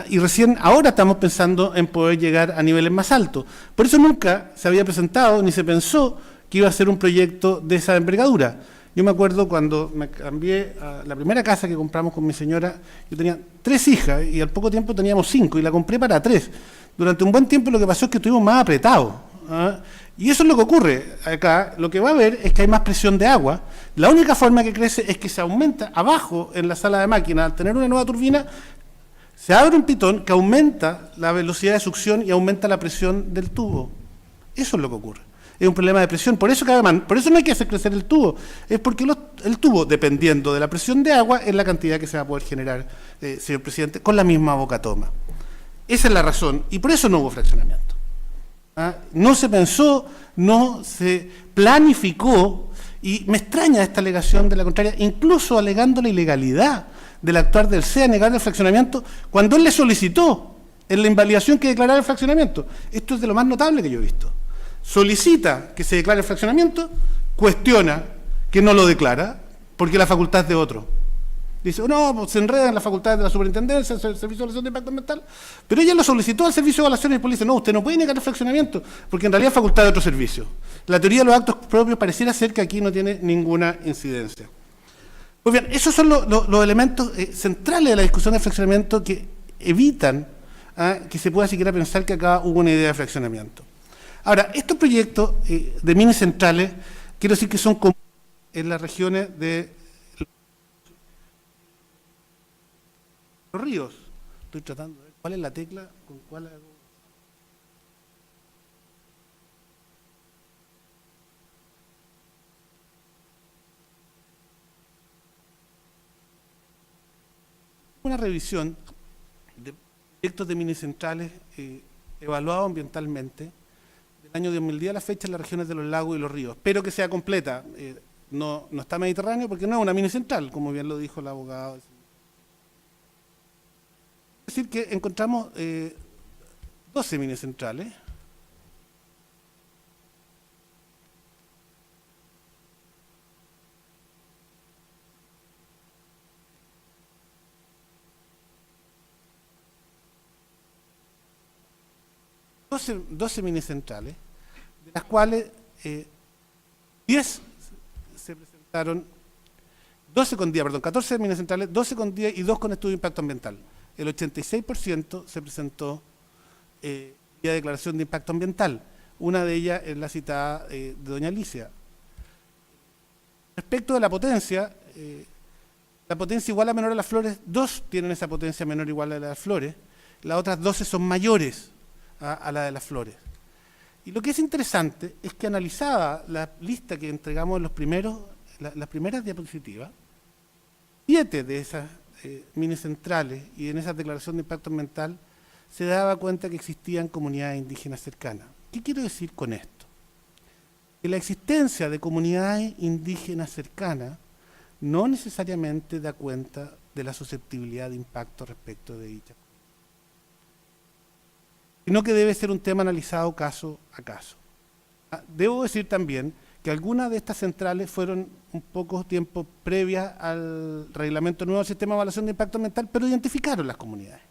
y recién ahora estamos pensando en poder llegar a niveles más altos. Por eso nunca se había presentado ni se pensó que iba a ser un proyecto de esa envergadura. Yo me acuerdo cuando me cambié a la primera casa que compramos con mi señora, yo tenía 3 hijas y al poco tiempo teníamos 5 y la compré para 3. Durante un buen tiempo lo que pasó es que estuvimos más apretados. Y eso es lo que ocurre acá. Lo que va a haber es que hay más presión de agua. La única forma que crece es que se aumenta abajo en la sala de máquinas. Al tener una nueva turbina, se abre un pitón que aumenta la velocidad de succión y aumenta la presión del tubo. Eso es lo que ocurre. Es un problema de presión, por eso no hay que hacer crecer el tubo, es porque el tubo, dependiendo de la presión de agua, es la cantidad que se va a poder generar, señor presidente, con la misma boca toma. Esa es la razón, y por eso no hubo fraccionamiento. No se pensó, no se planificó, y me extraña esta alegación de la contraria, incluso alegando la ilegalidad del actuar del CEA negar el fraccionamiento, cuando él le solicitó en la invalidación que declarara el fraccionamiento. Esto es de lo más notable que yo he visto. Solicita que se declare el fraccionamiento, cuestiona que no lo declara, porque la facultad es de otro. Dice, no, pues se enreda en las facultades de la superintendencia, el Servicio de Evaluación de Impacto Ambiental, pero ella lo solicitó al Servicio de Evaluación y después le dice, no, usted no puede negar el fraccionamiento, porque en realidad es facultad de otro servicio. La teoría de los actos propios pareciera ser que aquí no tiene ninguna incidencia. Pues bien, esos son los elementos centrales de la discusión del fraccionamiento que evitan que se pueda siquiera pensar que acá hubo una idea de fraccionamiento. Ahora, estos proyectos de mini centrales, quiero decir que son comunes en las regiones de los ríos. Estoy tratando de ver cuál es la tecla con cuál hago. Una revisión de proyectos de mini centrales evaluados ambientalmente año 2010 a la fecha en las regiones de los lagos y los ríos. Espero que sea completa. No está Mediterráneo porque no es una mini central, como bien lo dijo el abogado. Es decir, que encontramos 12 mini centrales. Doce mini centrales, de las cuales 10 se presentaron, 14 mini centrales, 12 con 10 y 2 con estudio de impacto ambiental. El 86% se presentó vía declaración de impacto ambiental. Una de ellas es la citada de doña Alicia. Respecto de la potencia igual a menor a las flores, 2 tienen esa potencia menor o igual a la de las flores, las otras 12 son mayores a la de las flores. Y lo que es interesante es que analizada la lista que entregamos en las primeras diapositivas, 7 de esas mini centrales y en esa declaración de impacto ambiental se daba cuenta que existían comunidades indígenas cercanas. ¿Qué quiero decir con esto? Que la existencia de comunidades indígenas cercanas no necesariamente da cuenta de la susceptibilidad de impacto respecto de dicha, sino que debe ser un tema analizado caso a caso. Debo decir también que algunas de estas centrales fueron un poco tiempo previas al reglamento nuevo del sistema de evaluación de impacto ambiental, pero identificaron las comunidades.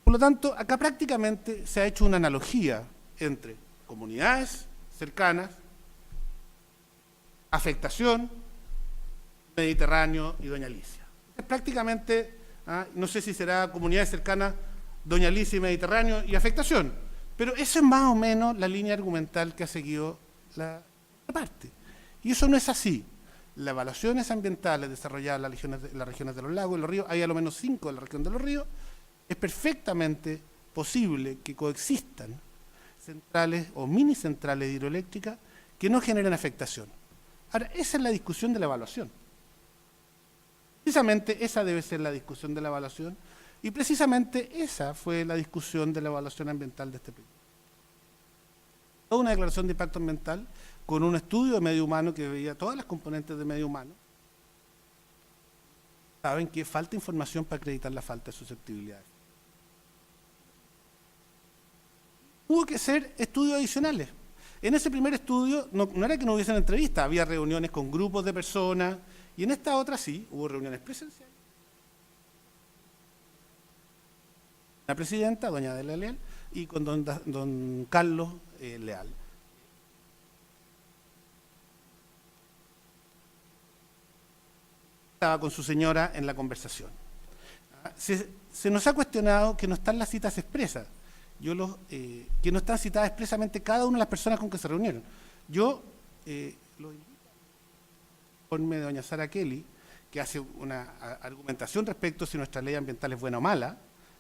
Por lo tanto, acá prácticamente se ha hecho una analogía entre comunidades cercanas, afectación, Mediterráneo y doña Alicia. Es prácticamente, no sé si será comunidades cercanas, doña Alicia y Mediterráneo y afectación, pero esa es más o menos la línea argumental que ha seguido la parte. Y eso no es así. Las evaluaciones ambientales desarrolladas en las regiones de los lagos y los ríos, hay a lo menos 5 en la región de los ríos, es perfectamente posible que coexistan centrales o mini centrales hidroeléctricas que no generen afectación. Ahora, esa es la discusión de la evaluación. Precisamente esa debe ser la discusión de la evaluación y precisamente esa fue la discusión de la evaluación ambiental de este proyecto. Toda una declaración de impacto ambiental con un estudio de medio humano que veía todas las componentes de medio humano. saben que falta información para acreditar la falta de susceptibilidad. Hubo que hacer estudios adicionales. En ese primer estudio no era que no hubiesen entrevistas, había reuniones con grupos de personas, y en esta otra sí, hubo reuniones presenciales. La presidenta, doña Adela Leal, y con don Carlos Leal. Estaba con su señora en la conversación. Se nos ha cuestionado que no están las citas expresas. Que no están citadas expresamente cada una de las personas con que se reunieron. Yo lo invito al informe de doña Sara Kelly, que hace una argumentación respecto a si nuestra ley ambiental es buena o mala,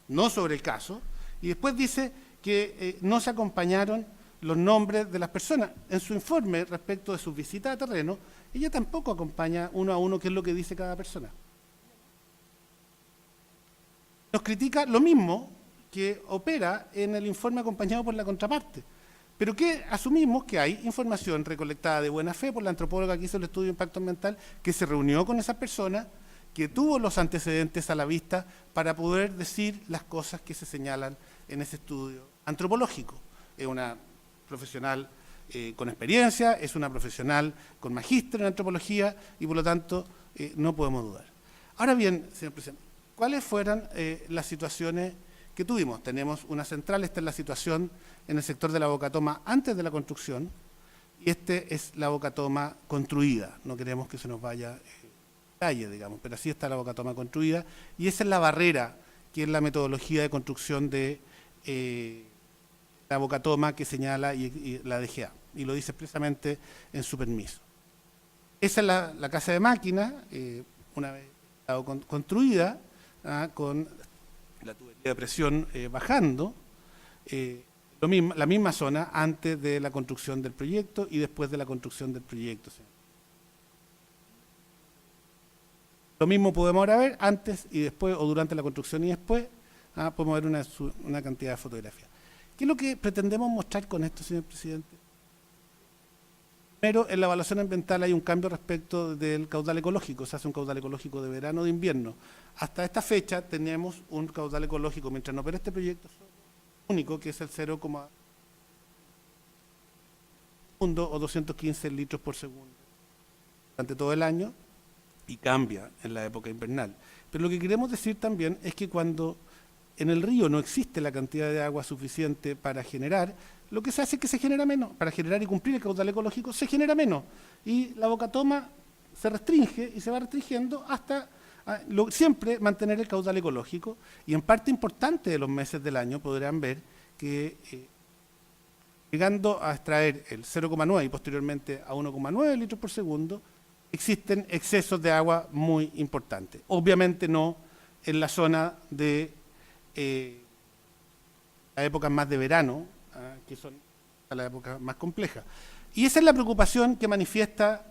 no sobre el caso, y después dice que no se acompañaron los nombres de las personas. En su informe respecto de sus visitas a terreno, ella tampoco acompaña uno a uno qué es lo que dice cada persona. Nos critica lo mismo que opera en el informe acompañado por la contraparte, pero que asumimos que hay información recolectada de buena fe por la antropóloga que hizo el estudio de impacto ambiental, que se reunió con esas personas, que tuvo los antecedentes a la vista para poder decir las cosas que se señalan en ese estudio antropológico. Es una profesional con experiencia, es una profesional con magíster en antropología y por lo tanto no podemos dudar. Ahora bien, señor presidente, ¿cuáles fueron las situaciones que tuvimos? Tenemos una central, esta es la situación en el sector de la Bocatoma antes de la construcción, y este es la Bocatoma construida. No queremos que se nos vaya detalle, digamos, pero así está la Bocatoma construida, y esa es la barrera, que es la metodología de construcción de la Bocatoma que señala y la DGA, y lo dice expresamente en su permiso. Esa es la casa de máquinas, una vez construida, con la tubería de presión bajando, la misma zona antes de la construcción del proyecto y después de la construcción del proyecto. Lo mismo podemos ahora ver antes y después, o durante la construcción y después, podemos ver una cantidad de fotografías. ¿Qué es lo que pretendemos mostrar con esto, señor presidente? Primero, en la evaluación ambiental hay un cambio respecto del caudal ecológico. Se hace un caudal ecológico de verano o de invierno. Hasta esta fecha tenemos un caudal ecológico, mientras no opera este proyecto, único, que es el 0,1 o 215 litros por segundo durante todo el año, y cambia en la época invernal. Pero lo que queremos decir también es que cuando en el río no existe la cantidad de agua suficiente para generar, lo que se hace es que se genera menos. Para generar y cumplir el caudal ecológico se genera menos. Y la Bocatoma se restringe y se va restringiendo hasta siempre mantener el caudal ecológico. Y en parte importante de los meses del año podrán ver que llegando a extraer el 0,9 y posteriormente a 1,9 litros por segundo, existen excesos de agua muy importantes. Obviamente no en la zona de las épocas más de verano, que son las épocas más complejas. Y esa es la preocupación que manifiesta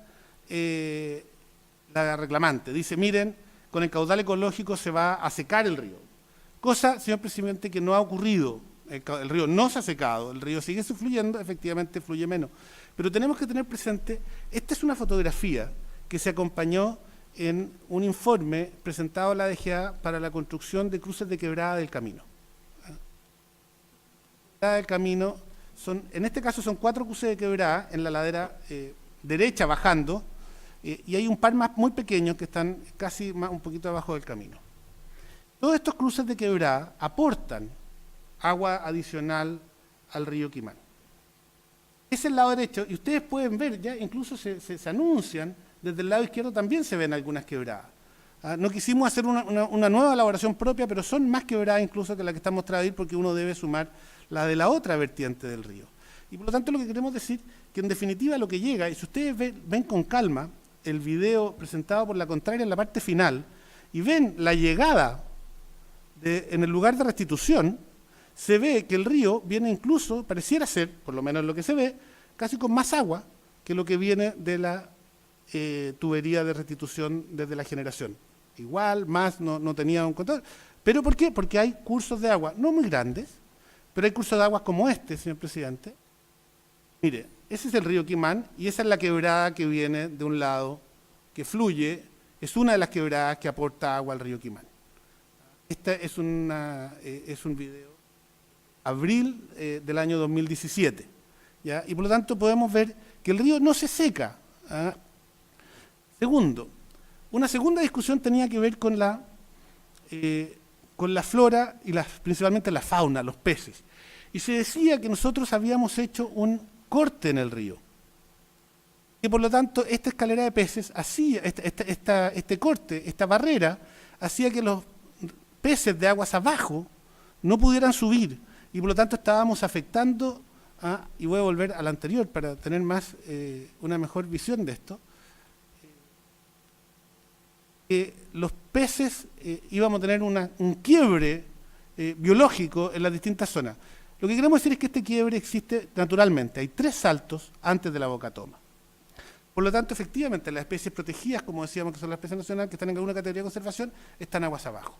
la reclamante. Dice, miren, con el caudal ecológico se va a secar el río. Cosa, señor presidente, que no ha ocurrido. El río no se ha secado, el río sigue fluyendo, efectivamente fluye menos. Pero tenemos que tener presente, esta es una fotografía que se acompañó en un informe presentado a la DGA para la construcción de cruces de quebrada del camino. Del camino en este caso son 4 cruces de quebrada en la ladera derecha bajando, y hay un par más muy pequeños que están casi un poquito abajo del camino. Todos estos cruces de quebrada aportan agua adicional al río Quimán. Ese es el lado derecho, y ustedes pueden ver, ya incluso se anuncian, desde el lado izquierdo también se ven algunas quebradas. No quisimos hacer una nueva elaboración propia, pero son más quebradas incluso que la que está mostrada ahí, porque uno debe sumar la de la otra vertiente del río. Y por lo tanto lo que queremos decir, que en definitiva lo que llega, y si ustedes ven con calma el video presentado por la contraria en la parte final, y ven la llegada en el lugar de restitución, se ve que el río viene incluso, pareciera ser, por lo menos lo que se ve, casi con más agua que lo que viene de la tubería de restitución desde la generación. Igual, más, no tenía un control. ¿Pero por qué? Porque hay cursos de agua, no muy grandes, pero hay cursos de agua como este, señor presidente. Mire, ese es el río Quimán y esa es la quebrada que viene de un lado, que fluye es una de las quebradas que aporta agua al río Quimán. Esta es un video abril del año 2017, ¿ya? Y por lo tanto podemos ver que el río no se seca. ¿Ah? Segundo, una segunda discusión tenía que ver con la flora y principalmente la fauna, los peces. Y se decía que nosotros habíamos hecho un corte en el río. Y por lo tanto, esta escalera de peces hacía, este corte, esta barrera, hacía que los peces de aguas abajo no pudieran subir. Y por lo tanto estábamos afectando, y voy a volver al anterior para tener una mejor visión de esto, que los peces íbamos a tener un quiebre biológico en las distintas zonas. Lo que queremos decir es que este quiebre existe naturalmente. Hay 3 saltos antes de la bocatoma. Por lo tanto, efectivamente, las especies protegidas, como decíamos que son las especies nacionales, que están en alguna categoría de conservación, están aguas abajo.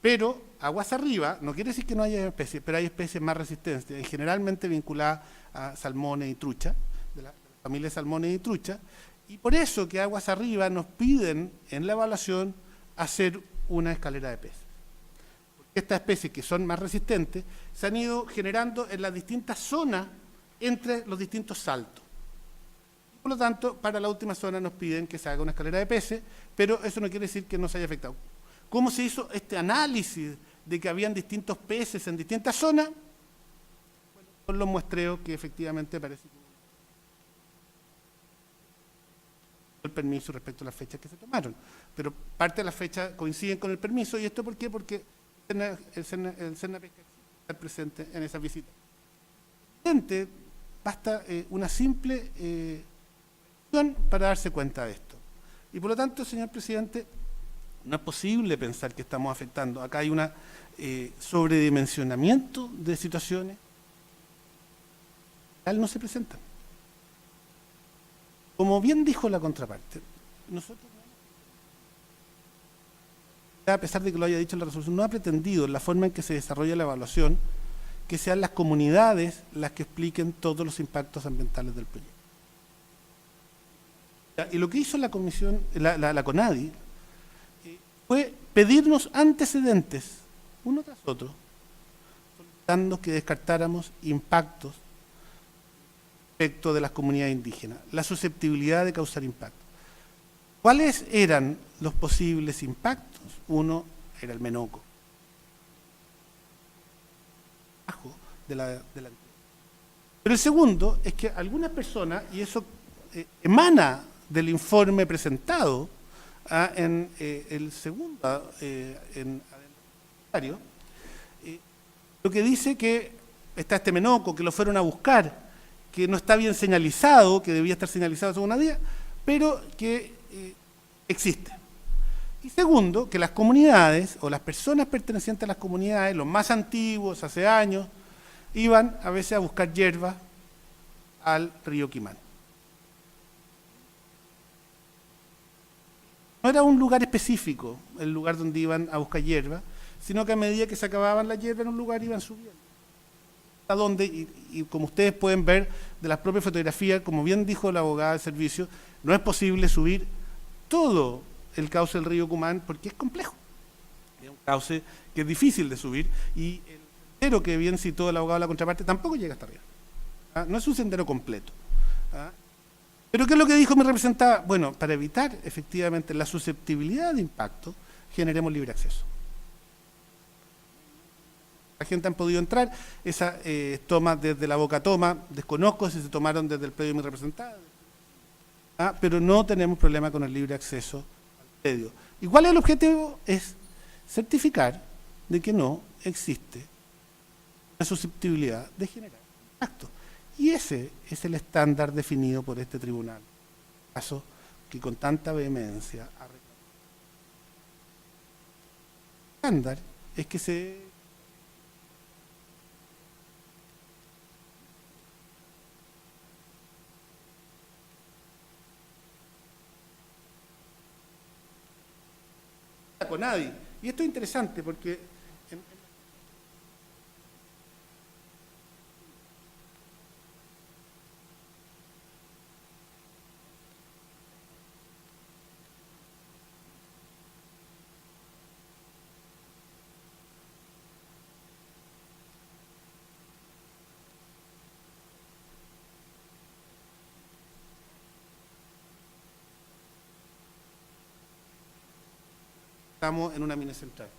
Pero aguas arriba, no quiere decir que no haya especies, pero hay especies más resistentes, generalmente vinculadas a salmones y trucha, de la familia salmones y trucha, y por eso que aguas arriba nos piden en la evaluación hacer una escalera de peces. Porque estas especies que son más resistentes se han ido generando en las distintas zonas entre los distintos saltos. Por lo tanto, para la última zona nos piden que se haga una escalera de peces, pero eso no quiere decir que no se haya afectado. ¿Cómo se hizo este análisis de que habían distintos peces en distintas zonas? Bueno, son los muestreos que efectivamente parece que el permiso respecto a las fechas que se tomaron. Pero parte de las fechas coinciden con el permiso, ¿y esto por qué? Porque el Cerna Pesca está presente en esa visita. Basta una simple para darse cuenta de esto. Y por lo tanto, señor presidente, no es posible pensar que estamos afectando. Acá hay un sobredimensionamiento de situaciones que no se presentan. Como bien dijo la contraparte, nosotros, a pesar de que lo haya dicho en la resolución, no ha pretendido en la forma en que se desarrolla la evaluación que sean las comunidades las que expliquen todos los impactos ambientales del proyecto. Y lo que hizo la comisión, la CONADI, fue pedirnos antecedentes, uno tras otro, solicitando que descartáramos impactos respecto de las comunidades indígenas, la susceptibilidad de causar impacto. ¿Cuáles eran los posibles impactos? Uno era el menoco. Pero el segundo es que algunas personas, y eso emana del informe presentado en el segundo lo que dice que está este menoco, que lo fueron a buscar, que no está bien señalizado, que debía estar señalizado según una día, pero que existe. Y segundo, que las comunidades o las personas pertenecientes a las comunidades, los más antiguos, hace años, iban a veces a buscar hierba al río Quimán. No era un lugar específico el lugar donde iban a buscar hierba, sino que a medida que se acababan la hierba en un lugar iban subiendo. ¿A dónde? Y como ustedes pueden ver de las propias fotografías, como bien dijo la abogada del servicio, no es posible subir todo el cauce del río Quimán porque es complejo. Es un cauce que es difícil de subir y el sendero que bien citó el abogado de la contraparte tampoco llega hasta arriba. No es un sendero completo. Pero ¿qué es lo que dijo mi representante? Bueno, para evitar efectivamente la susceptibilidad de impacto, generemos libre acceso. La gente han podido entrar, esas tomas desde la bocatoma, desconozco si se tomaron desde el predio de mi representante, pero no tenemos problema con el libre acceso al predio. ¿Y cuál es el objetivo? Es certificar de que no existe la susceptibilidad de generar impacto. Y ese es el estándar definido por este tribunal, caso que con tanta vehemencia ha reclamado. El estándar es que se con nadie. Y esto es interesante porque estamos en una mini central.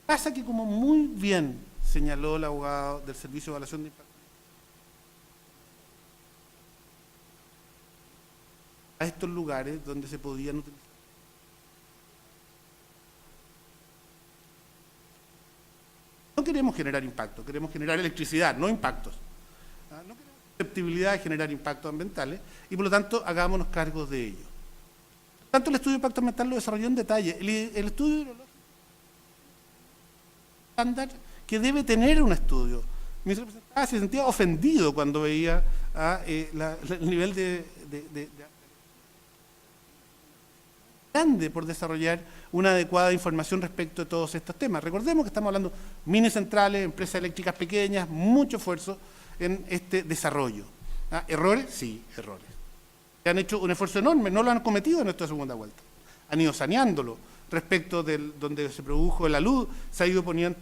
Pasa que, como muy bien señaló el abogado del Servicio de Evaluación de Impacto, a estos lugares donde se podían utilizar. No queremos generar impacto, queremos generar electricidad, no impactos. No queremos susceptibilidad de generar impactos ambientales y, por lo tanto, hagámonos cargos de ello. Por lo tanto, el estudio de impacto ambiental lo desarrolló en detalle. El estudio hidrológico estándar que debe tener un estudio. Mi representante se sentía ofendido cuando veía el nivel de grande por desarrollar una adecuada información respecto de todos estos temas. Recordemos que estamos hablando de mini centrales, empresas eléctricas pequeñas, mucho esfuerzo en este desarrollo. ¿Errores? Sí, errores. Han hecho un esfuerzo enorme, no lo han cometido en esta segunda vuelta. Han ido saneándolo. Respecto de donde se produjo la luz, se ha ido poniendo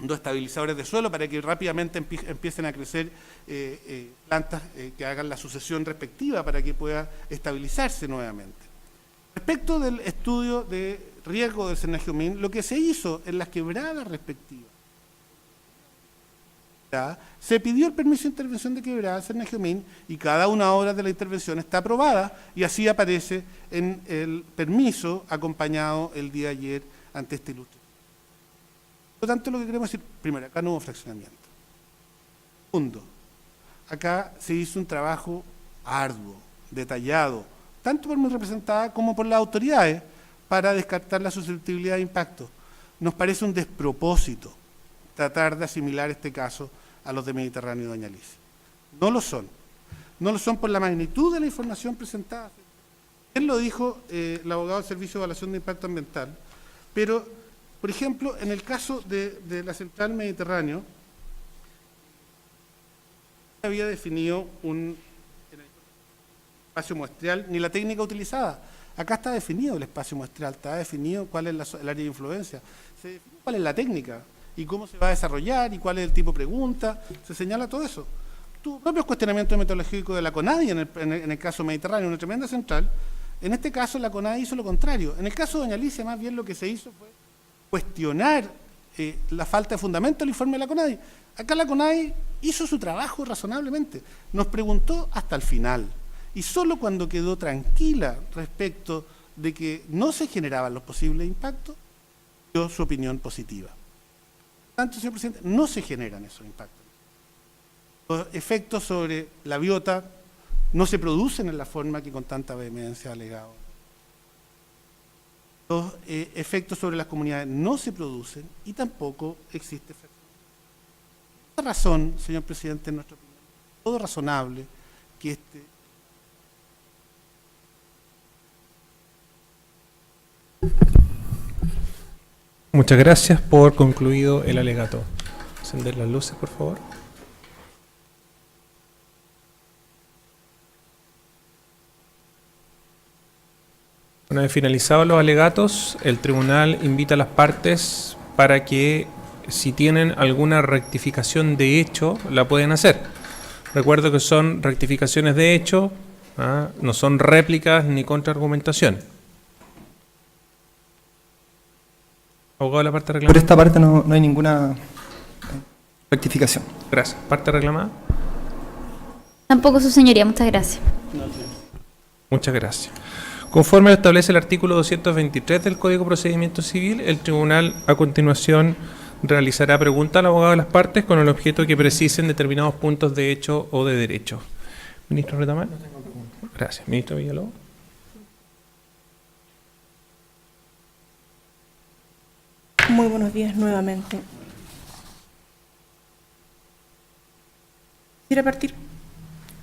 estabilizadores de suelo para que rápidamente empiecen a crecer plantas que hagan la sucesión respectiva para que pueda estabilizarse nuevamente. Respecto del estudio de riesgo del Senagiomin, lo que se hizo en las quebradas respectivas, se pidió el permiso de intervención de quebrada del Senagiomin y cada una hora de la intervención está aprobada y así aparece en el permiso acompañado el día de ayer ante este ilustre. Por lo tanto, lo que queremos decir, primero, acá no hubo fraccionamiento. Segundo, acá se hizo un trabajo arduo, detallado, tanto por mi representada como por las autoridades, para descartar la susceptibilidad de impacto. Nos parece un despropósito tratar de asimilar este caso a los de Mediterráneo y Doña Alicia. No lo son. No lo son por la magnitud de la información presentada. Él lo dijo el abogado del Servicio de Evaluación de Impacto Ambiental, pero, por ejemplo, en el caso de la Central Mediterráneo, no había definido un espacio muestreal ni la técnica utilizada. Acá está definido el espacio muestreal, está definido cuál es el área de influencia, se define cuál es la técnica y cómo se va a desarrollar y cuál es el tipo de pregunta, se señala todo eso. Tus propios cuestionamientos metodológicos de la CONADI en el caso Mediterráneo, una tremenda central, en este caso la CONADI hizo lo contrario. En el caso de Doña Alicia, más bien lo que se hizo fue cuestionar la falta de fundamento del informe de la CONADI. Acá la CONADI hizo su trabajo razonablemente, nos preguntó hasta el final. Y solo cuando quedó tranquila respecto de que no se generaban los posibles impactos, dio su opinión positiva. Por tanto, señor presidente, no se generan esos impactos. Los efectos sobre la biota no se producen en la forma que con tanta vehemencia ha alegado. Los efectos sobre las comunidades no se producen y tampoco existe efecto. Por esta razón, señor presidente, en nuestra opinión, es todo razonable que Muchas gracias por concluido el alegato. Encender las luces, por favor. Una vez finalizados los alegatos, el tribunal invita a las partes para que, si tienen alguna rectificación de hecho, la pueden hacer. Recuerdo que son rectificaciones de hecho, no son réplicas ni contraargumentación. Abogado de la parte reclamada. Por esta parte no hay ninguna rectificación. Gracias. ¿Parte reclamada? Tampoco, su señoría, muchas gracias. Muchas gracias. Conforme lo establece el artículo 223 del Código de Procedimiento Civil, el tribunal a continuación realizará preguntas al abogado de las partes con el objeto de que precisen determinados puntos de hecho o de derecho. Ministro Retamal. Gracias. Ministro Villalobos. Muy buenos días nuevamente. Quisiera partir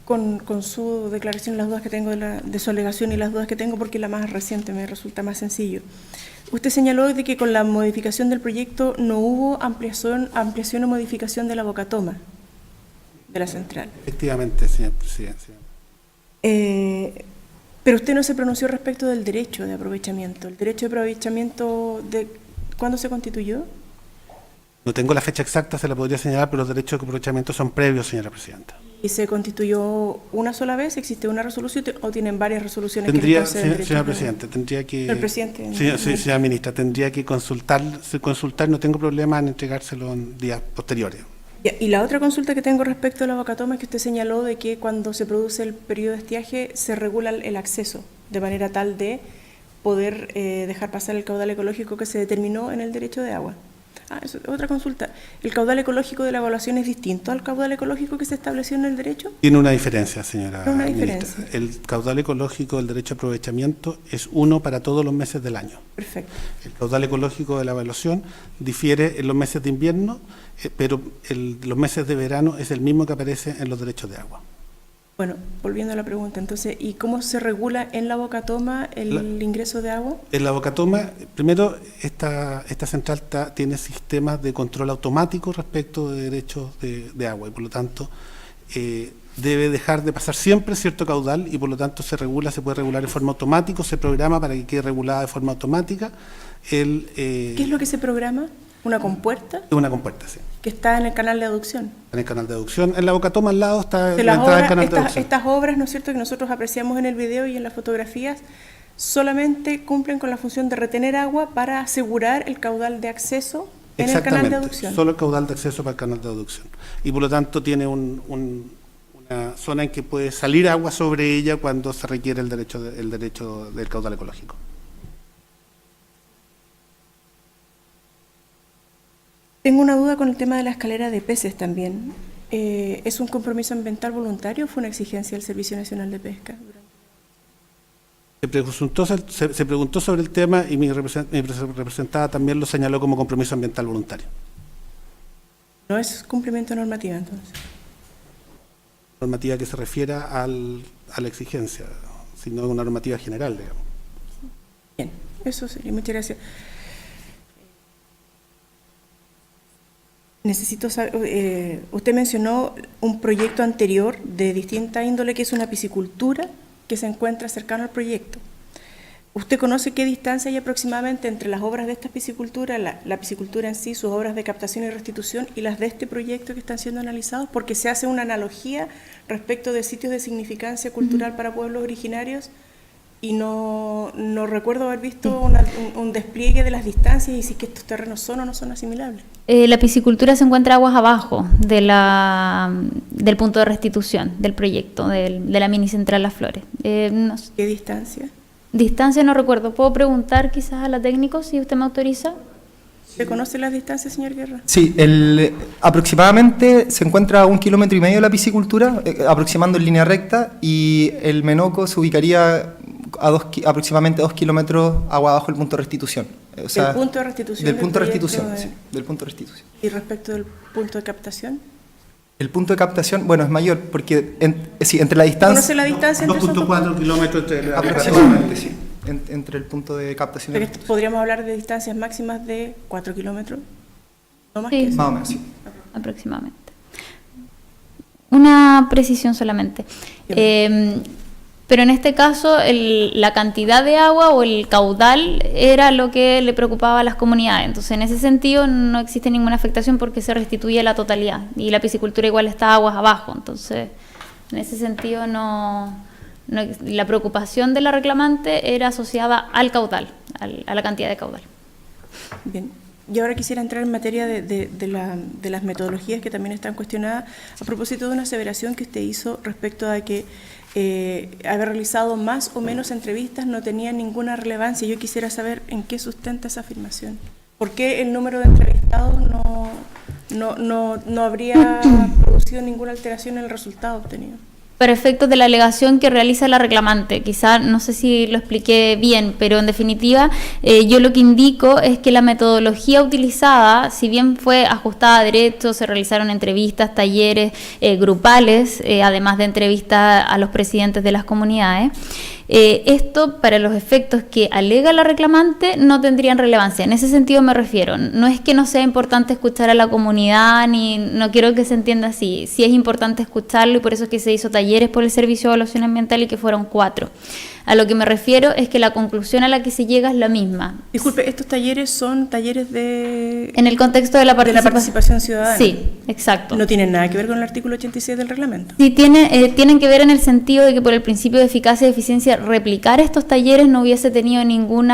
con su declaración, las dudas que tengo de su alegación y las dudas que tengo, porque la más reciente me resulta más sencillo. Usted señaló de que con la modificación del proyecto no hubo ampliación o modificación de la bocatoma de la central. Efectivamente, señor presidente. Pero usted no se pronunció respecto del derecho de aprovechamiento. ¿El derecho de aprovechamiento de cuándo se constituyó? No tengo la fecha exacta, se la podría señalar, pero los derechos de aprovechamiento son previos, señora presidenta. ¿Y se constituyó una sola vez? ¿Existe una resolución o tienen varias resoluciones que Tendría, les conceden derechos señora de- presidenta, tendría que... El presidente. Señora ministra, tendría que consultar, no tengo problema en entregárselo en días posteriores. Ya, y la otra consulta que tengo respecto a la Bocatoma es que usted señaló de que cuando se produce el periodo de estiaje se regula el acceso de manera tal de poder dejar pasar el caudal ecológico que se determinó en el derecho de agua. Eso es otra consulta. ¿El caudal ecológico de la evaluación es distinto al caudal ecológico que se estableció en el derecho? Tiene una diferencia, señora Una ministra. diferencia. El caudal ecológico del derecho a aprovechamiento es uno para todos los meses del año. Perfecto. El caudal ecológico de la evaluación difiere en los meses de invierno, pero los meses de verano es el mismo que aparece en los derechos de agua. Bueno, volviendo a la pregunta, entonces, ¿y cómo se regula en la Bocatoma el ingreso de agua? En la Bocatoma, primero, esta central tiene sistemas de control automático respecto de derechos de agua y por lo tanto debe dejar de pasar siempre cierto caudal y por lo tanto se puede regular de forma automática, se programa para que quede regulada de forma automática. ¿Qué es lo que se programa? ¿Una compuerta? Una compuerta, sí. Que está en el canal de aducción. En el canal de aducción. En la Bocatoma al lado está De la las entrada del obras, canal de aducción. estas obras, ¿no es cierto?, que nosotros apreciamos en el video y en las fotografías, solamente cumplen con la función de retener agua para asegurar el caudal de acceso en el canal de aducción. Solo el caudal de acceso para el canal de aducción. Y por lo tanto tiene una zona en que puede salir agua sobre ella cuando se requiere el derecho del caudal ecológico. Tengo una duda con el tema de la escalera de peces también. ¿Es un compromiso ambiental voluntario o fue una exigencia del Servicio Nacional de Pesca? Se preguntó sobre el tema y mi representada también lo señaló como compromiso ambiental voluntario. ¿No es cumplimiento de normativa entonces? Normativa que se refiera a la exigencia, sino una normativa general, digamos. Bien, eso sería. Muchas gracias. Necesito saber, usted mencionó un proyecto anterior de distinta índole que es una piscicultura que se encuentra cercano al proyecto. ¿Usted conoce qué distancia hay aproximadamente entre las obras de esta piscicultura, la piscicultura en sí, sus obras de captación y restitución y las de este proyecto que están siendo analizados? Porque se hace una analogía respecto de sitios de significancia cultural para pueblos originarios y no recuerdo haber visto un despliegue de las distancias y si que estos terrenos son o no son asimilables. La piscicultura se encuentra aguas abajo del punto de restitución del proyecto, de la mini central Las Flores. No sé. ¿Qué distancia? Distancia no recuerdo. ¿Puedo preguntar quizás a la técnico si usted me autoriza? ¿Se conoce las distancias, señor Guerra? Sí, aproximadamente se encuentra a 1,5 kilómetros la piscicultura, aproximando en línea recta, y el Menoco se ubicaría aproximadamente 2 kilómetros agua abajo del punto de restitución. O sea, ¿Del punto de restitución? Del punto de proyecto restitución, sí, del punto de restitución. ¿Y respecto del punto de captación? El punto de captación, bueno, es mayor, porque entre la distancia... ¿Conoce la distancia entre esos dos 2.4 kilómetros entre la aproximadamente, sí, entre el punto de captación y puntos? ¿Podríamos hablar de distancias máximas de 4 kilómetros? ¿No más Sí. que eso? más o menos, sí. Aproximadamente. Una precisión solamente. Pero en este caso la cantidad de agua o el caudal era lo que le preocupaba a las comunidades. Entonces en ese sentido no existe ninguna afectación porque se restituye la totalidad y la piscicultura igual está aguas abajo. Entonces en ese sentido la preocupación de la reclamante era asociada al caudal, a la cantidad de caudal. Bien. Y ahora quisiera entrar en materia de las metodologías que también están cuestionadas a propósito de una aseveración que usted hizo respecto a que haber realizado más o menos entrevistas no tenía ninguna relevancia. Yo quisiera saber en qué sustenta esa afirmación. ¿Por qué el número de entrevistados no habría producido ninguna alteración en el resultado obtenido? Para efectos de la alegación que realiza la reclamante, quizá no sé si lo expliqué bien, pero en definitiva yo lo que indico es que la metodología utilizada, si bien fue ajustada a derecho, se realizaron entrevistas, talleres grupales, además de entrevistas a los presidentes de las comunidades, esto para los efectos que alega la reclamante no tendrían relevancia. En ese sentido me refiero, no es que no sea importante escuchar a la comunidad, ni no quiero que se entienda así, sí es importante escucharlo y por eso es que se hizo talleres por el Servicio de Evaluación Ambiental y que fueron 4. A lo que me refiero es que la conclusión a la que se llega es la misma. Disculpe, ¿estos talleres son talleres de... En el contexto de la participación ciudadana? Sí, exacto. No tienen nada que ver con el artículo 86 del reglamento. Sí, tienen que ver en el sentido de que por el principio de eficacia y eficiencia replicar estos talleres no hubiese tenido ningún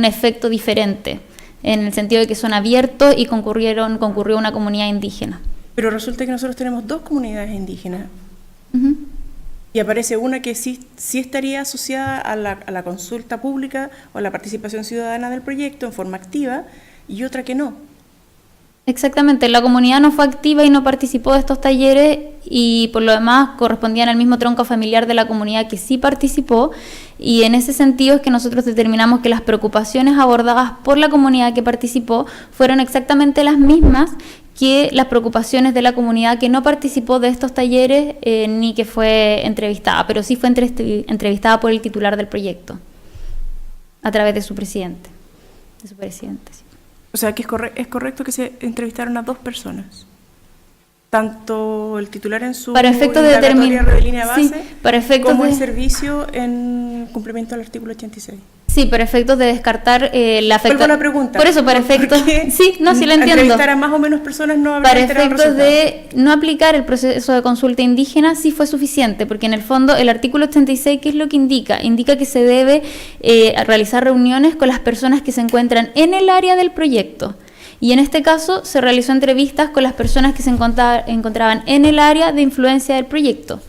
efecto diferente, en el sentido de que son abiertos y concurrió una comunidad indígena. Pero resulta que nosotros tenemos 2 comunidades indígenas. Ujú. Y aparece una que sí estaría asociada a la consulta pública o a la participación ciudadana del proyecto en forma activa, y otra que no. Exactamente, la comunidad no fue activa y no participó de estos talleres, y por lo demás correspondían al mismo tronco familiar de la comunidad que sí participó, y en ese sentido es que nosotros determinamos que las preocupaciones abordadas por la comunidad que participó fueron exactamente las mismas que las preocupaciones de la comunidad que no participó de estos talleres ni que fue entrevistada, pero sí fue entrevistada por el titular del proyecto a través de su presidente. Sí. O sea, que es correcto que se entrevistaron a 2 personas. Tanto el titular en su para efectos de indagatoria de línea base, sí, para efectos como el de servicio en cumplimiento al artículo 86. Sí, para efectos de descartar la afectación. Vuelvo a la pregunta. Por eso, para efectos... Sí, no, sí lo entiendo. Entrevistar a más o menos personas no habría Para alterado el efectos resultado. de no aplicar el proceso de consulta indígena sí fue suficiente, porque en el fondo el artículo 86, ¿qué es lo que indica? Indica que se debe realizar reuniones con las personas que se encuentran en el área del proyecto. Y en este caso se realizó entrevistas con las personas que se encontraban en el área de influencia del proyecto.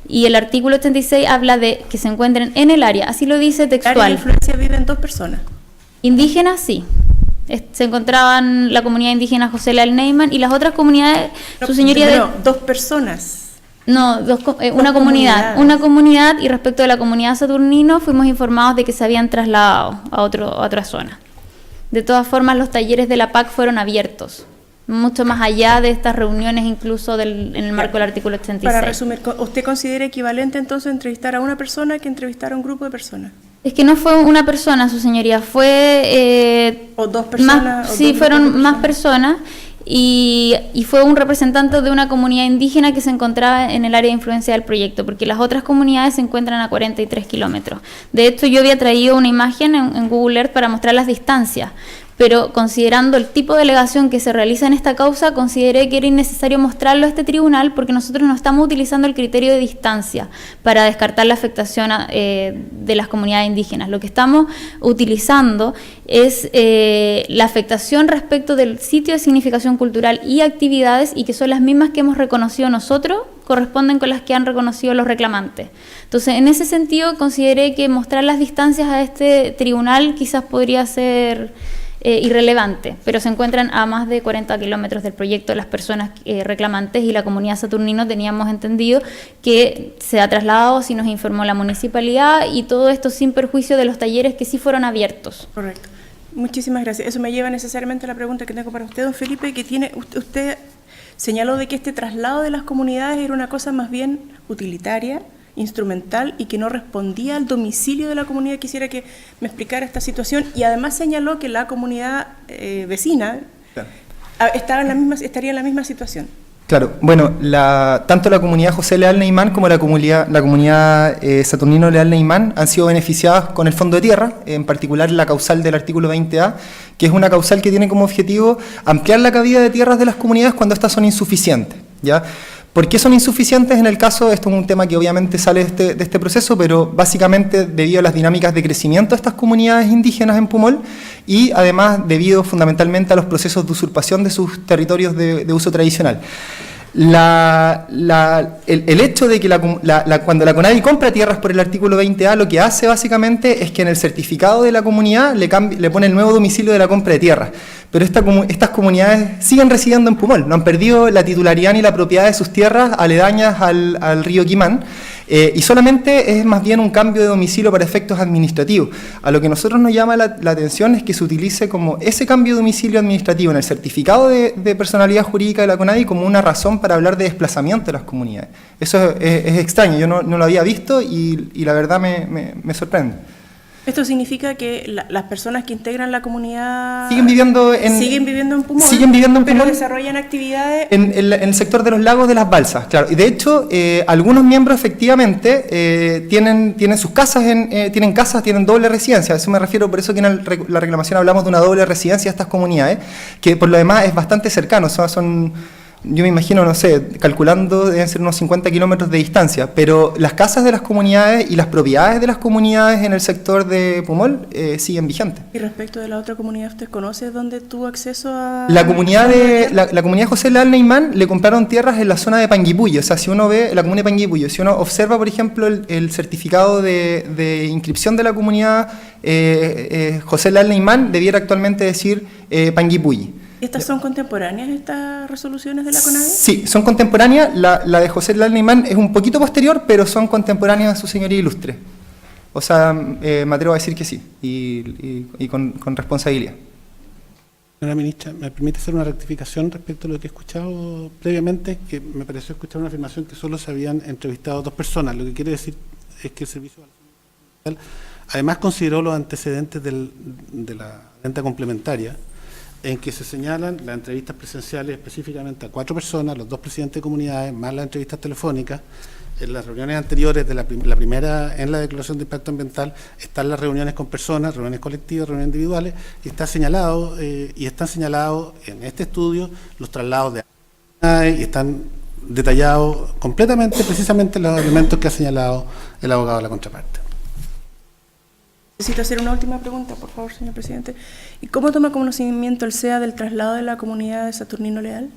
Y el artículo 86 habla de que se encuentren en el área, así lo dice textual. ¿En el área de influencia viven 2 personas? Indígenas, sí. Se encontraban la comunidad indígena José Leal Neyman y las otras comunidades, su señoría... No, 2 personas. No, una comunidad, y respecto de la comunidad Saturnino fuimos informados de que se habían trasladado a otra zona. De todas formas, los talleres de la PAC fueron abiertos, mucho más allá de estas reuniones, incluso en el marco del artículo 86. Para resumir, ¿usted considera equivalente entonces entrevistar a una persona que entrevistar a un grupo de personas? Es que no fue una persona, su señoría, fue... ¿O 2 personas? Sí, fueron más personas. Y fue un representante de una comunidad indígena que se encontraba en el área de influencia del proyecto, porque las otras comunidades se encuentran a 43 kilómetros. De hecho, yo había traído una imagen en Google Earth para mostrar las distancias, pero considerando el tipo de delegación que se realiza en esta causa, consideré que era innecesario mostrarlo a este tribunal, porque nosotros no estamos utilizando el criterio de distancia para descartar la afectación de las comunidades indígenas. Lo que estamos utilizando es la afectación respecto del sitio de significación cultural y actividades, y que son las mismas que hemos reconocido nosotros, corresponden con las que han reconocido los reclamantes. Entonces, en ese sentido, consideré que mostrar las distancias a este tribunal quizás podría ser irrelevante, pero se encuentran a más de 40 kilómetros del proyecto las personas reclamantes, y la comunidad Saturnino teníamos entendido que se ha trasladado, así nos informó la municipalidad, y todo esto sin perjuicio de los talleres que sí fueron abiertos. Correcto. Muchísimas gracias. Eso me lleva necesariamente a la pregunta que tengo para usted, don Felipe, que tiene usted señaló de que este traslado de las comunidades era una cosa más bien utilitaria, instrumental, y que no respondía al domicilio de la comunidad. Quisiera que me explicara esta situación, y además señaló que la comunidad vecina estaría en la misma situación. Claro, bueno, tanto la comunidad José Leal Neyman como la comunidad Saturnino Leal Neyman han sido beneficiadas con el Fondo de Tierra, en particular la causal del artículo 20A, que es una causal que tiene como objetivo ampliar la cabida de tierras de las comunidades cuando estas son insuficientes, ¿ya? ¿Por qué son insuficientes en el caso? Esto es un tema que obviamente sale de este proceso, pero básicamente debido a las dinámicas de crecimiento de estas comunidades indígenas en Pumol, y además debido fundamentalmente a los procesos de usurpación de sus territorios de uso tradicional. El hecho de que cuando la CONADI compra tierras por el artículo 20A, lo que hace básicamente es que en el certificado de la comunidad le pone el nuevo domicilio de la compra de tierras. Pero estas comunidades siguen residiendo en Pumol, no han perdido la titularidad ni la propiedad de sus tierras aledañas al río Quimán, y solamente es más bien un cambio de domicilio para efectos administrativos. A lo que nosotros nos llama la atención es que se utilice como ese cambio de domicilio administrativo en el certificado de personalidad jurídica de la CONADI como una razón para hablar de desplazamiento de las comunidades. Eso es extraño, yo no lo había visto, y la verdad me sorprende. Esto significa que las personas que integran la comunidad siguen viviendo en Pumol, pero Pumol, desarrollan actividades en el sector de los lagos de las balsas, claro. Y de hecho, algunos miembros efectivamente tienen sus casas, tienen doble residencia. A eso me refiero, por eso que en la reclamación hablamos de una doble residencia de estas comunidades, que por lo demás es bastante cercano, yo me imagino, no sé, calculando deben ser unos 50 kilómetros de distancia, pero las casas de las comunidades y las propiedades de las comunidades en el sector de Pumol siguen vigentes. Y respecto de la otra comunidad, ¿usted conoce dónde tuvo acceso a...? La comunidad José Leal Neymán le compraron tierras en la zona de Panguipullo. O sea, si uno ve la comunidad de Panguipullo, si uno observa, por ejemplo, el certificado de inscripción de la comunidad José Leal Neymán, debiera actualmente decir Panguipulli. ¿Estas son contemporáneas, estas resoluciones de la CONADI? Sí, son contemporáneas. La de José Leal Neymán es un poquito posterior, pero son contemporáneas a su señoría ilustre. O sea, me atrevo a decir que sí, y con responsabilidad. Señora ministra, ¿me permite hacer una rectificación respecto a lo que he escuchado previamente? Que me pareció escuchar una afirmación que solo se habían entrevistado 2 personas. Lo que quiere decir es que el Servicio de Evaluación además consideró los antecedentes de la renta complementaria, en que se señalan las entrevistas presenciales específicamente a 4 personas, los 2 presidentes de comunidades, más las entrevistas telefónicas. En las reuniones anteriores de la primera, en la declaración de impacto ambiental, están las reuniones con personas, reuniones colectivas, reuniones individuales, y está señalado, y están señalados en este estudio los traslados de y están detallados completamente, precisamente los elementos que ha señalado el abogado de la contraparte. Necesito hacer una última pregunta, por favor, señor presidente. ¿Y cómo toma conocimiento el SEA del traslado de la comunidad de Saturnino Leal?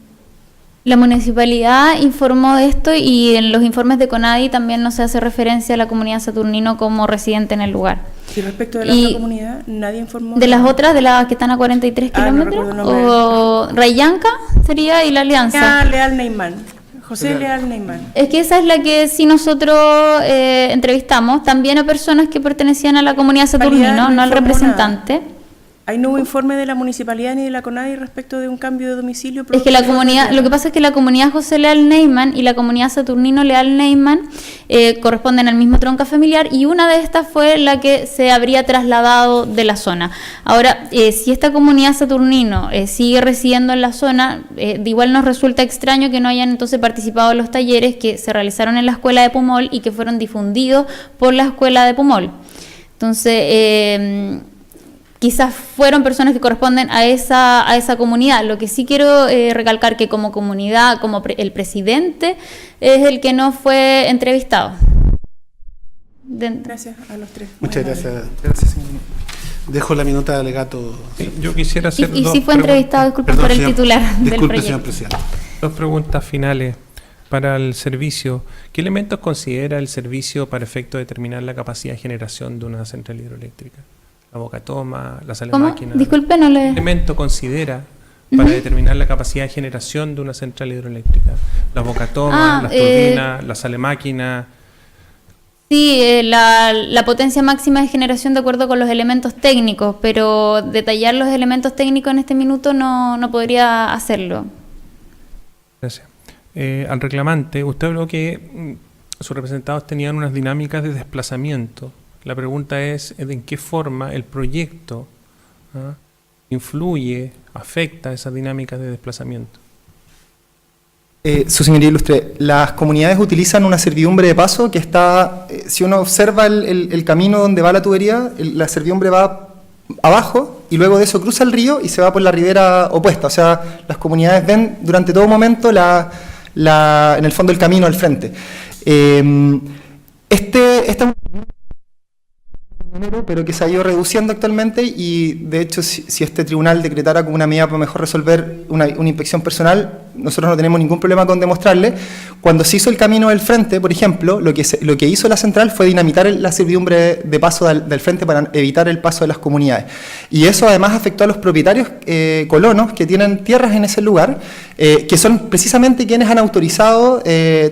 La municipalidad informó de esto y en los informes de CONADI también no se hace referencia a la comunidad Saturnino como residente en el lugar. ¿Y respecto de la otra comunidad, nadie informó? De las otras, de las que están a 43 kilómetros, o Rayanca sería, y la Alianza. Leal Neymán. José Leal Neymán. Es que esa es la que sí nosotros entrevistamos, también a personas que pertenecían a la comunidad Saturnino, no al representante. ¿Ahí no hubo informe de la municipalidad ni de la CONADI respecto de un cambio de domicilio? Es que la comunidad, lo que pasa es que la comunidad José Leal Neymán y la comunidad Saturnino Leal Neymán corresponden al mismo tronco familiar, y una de estas fue la que se habría trasladado de la zona. Ahora, si esta comunidad Saturnino sigue residiendo en la zona, de igual nos resulta extraño que no hayan entonces participado en los talleres que se realizaron en la escuela de Pumol y que fueron difundidos por la escuela de Pumol. Entonces, quizás fueron personas que corresponden a esa comunidad. Lo que sí quiero recalcar que como comunidad, como el presidente, es el que no fue entrevistado. Gracias a los 3. Muchas gracias. Gracias, señor. Dejo la minuta de alegato. Sí, yo quisiera hacer y sí fue entrevistado, disculpen, por el titular del proyecto. Señor presidente. 2 preguntas finales para el servicio. ¿Qué elementos considera el servicio para efecto de determinar la capacidad de generación de una central hidroeléctrica? La bocatoma, la sala de máquinas. Disculpe, no le... ¿Qué elemento considera para determinar la capacidad de generación de una central hidroeléctrica? La bocatoma, las turbinas, la sala de máquinas. Sí, la potencia máxima de generación de acuerdo con los elementos técnicos, pero detallar los elementos técnicos en este minuto no podría hacerlo. Gracias. Al reclamante, usted habló que sus representados tenían unas dinámicas de desplazamiento. La pregunta es en qué forma el proyecto influye, afecta esas dinámicas de desplazamiento. Su señoría ilustre, las comunidades utilizan una servidumbre de paso que está, si uno observa el camino donde va la tubería, la servidumbre va abajo y luego de eso cruza el río y se va por la ribera opuesta. O sea, las comunidades ven durante todo momento en el fondo el camino al frente. Pero que se ha ido reduciendo actualmente, y de hecho si este tribunal decretara como una medida para mejor resolver una inspección personal, nosotros no tenemos ningún problema con demostrarle. Cuando se hizo el camino del frente, por ejemplo, lo que hizo la central fue dinamitar la servidumbre de paso del frente para evitar el paso de las comunidades, y eso además afectó a los propietarios colonos que tienen tierras en ese lugar, que son precisamente quienes han autorizado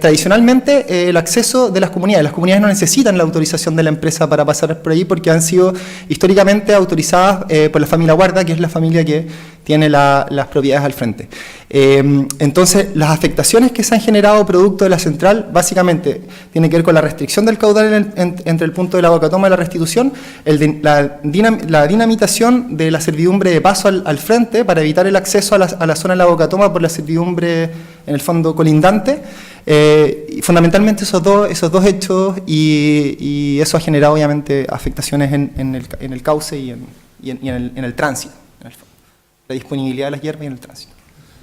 tradicionalmente el acceso de las comunidades. Las comunidades no necesitan la autorización de la empresa para pasar por allí, porque han sido históricamente autorizadas por la familia Guarda, que es la familia que tiene las propiedades al frente. Entonces, las afectaciones que se han generado producto de la central, básicamente, tienen que ver con la restricción del caudal entre el punto de la bocatoma y la restitución, la dinamitación de la servidumbre de paso al frente para evitar el acceso a la zona de la bocatoma por la servidumbre, en el fondo, colindante. Y fundamentalmente esos dos hechos, y eso ha generado, obviamente, afectaciones en el cauce y en el tránsito, en el fondo. La disponibilidad de las hierbas y en el tránsito.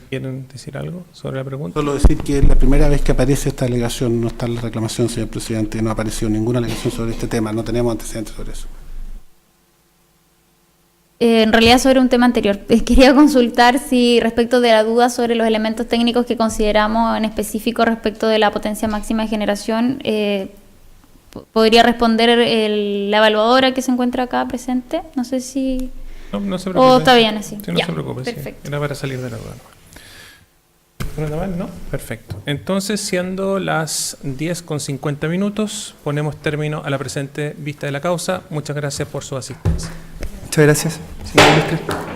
¿Quieren decir algo sobre la pregunta? Solo decir que es la primera vez que aparece esta alegación, no está en la reclamación, señor presidente, no ha aparecido ninguna alegación sobre este tema, no tenemos antecedentes sobre eso. En realidad sobre un tema anterior. Quería consultar si respecto de la duda sobre los elementos técnicos que consideramos en específico respecto de la potencia máxima de generación, ¿podría responder la evaluadora que se encuentra acá presente? No sé si... No se preocupe. ¿O está bien así? Sí, no Ya, se preocupe. perfecto. Sí. Era para salir de la duda. ¿No? Perfecto. Entonces, siendo las 10:50, ponemos término a la presente vista de la causa. Muchas gracias por su asistencia. Muchas gracias, señor Ilustre.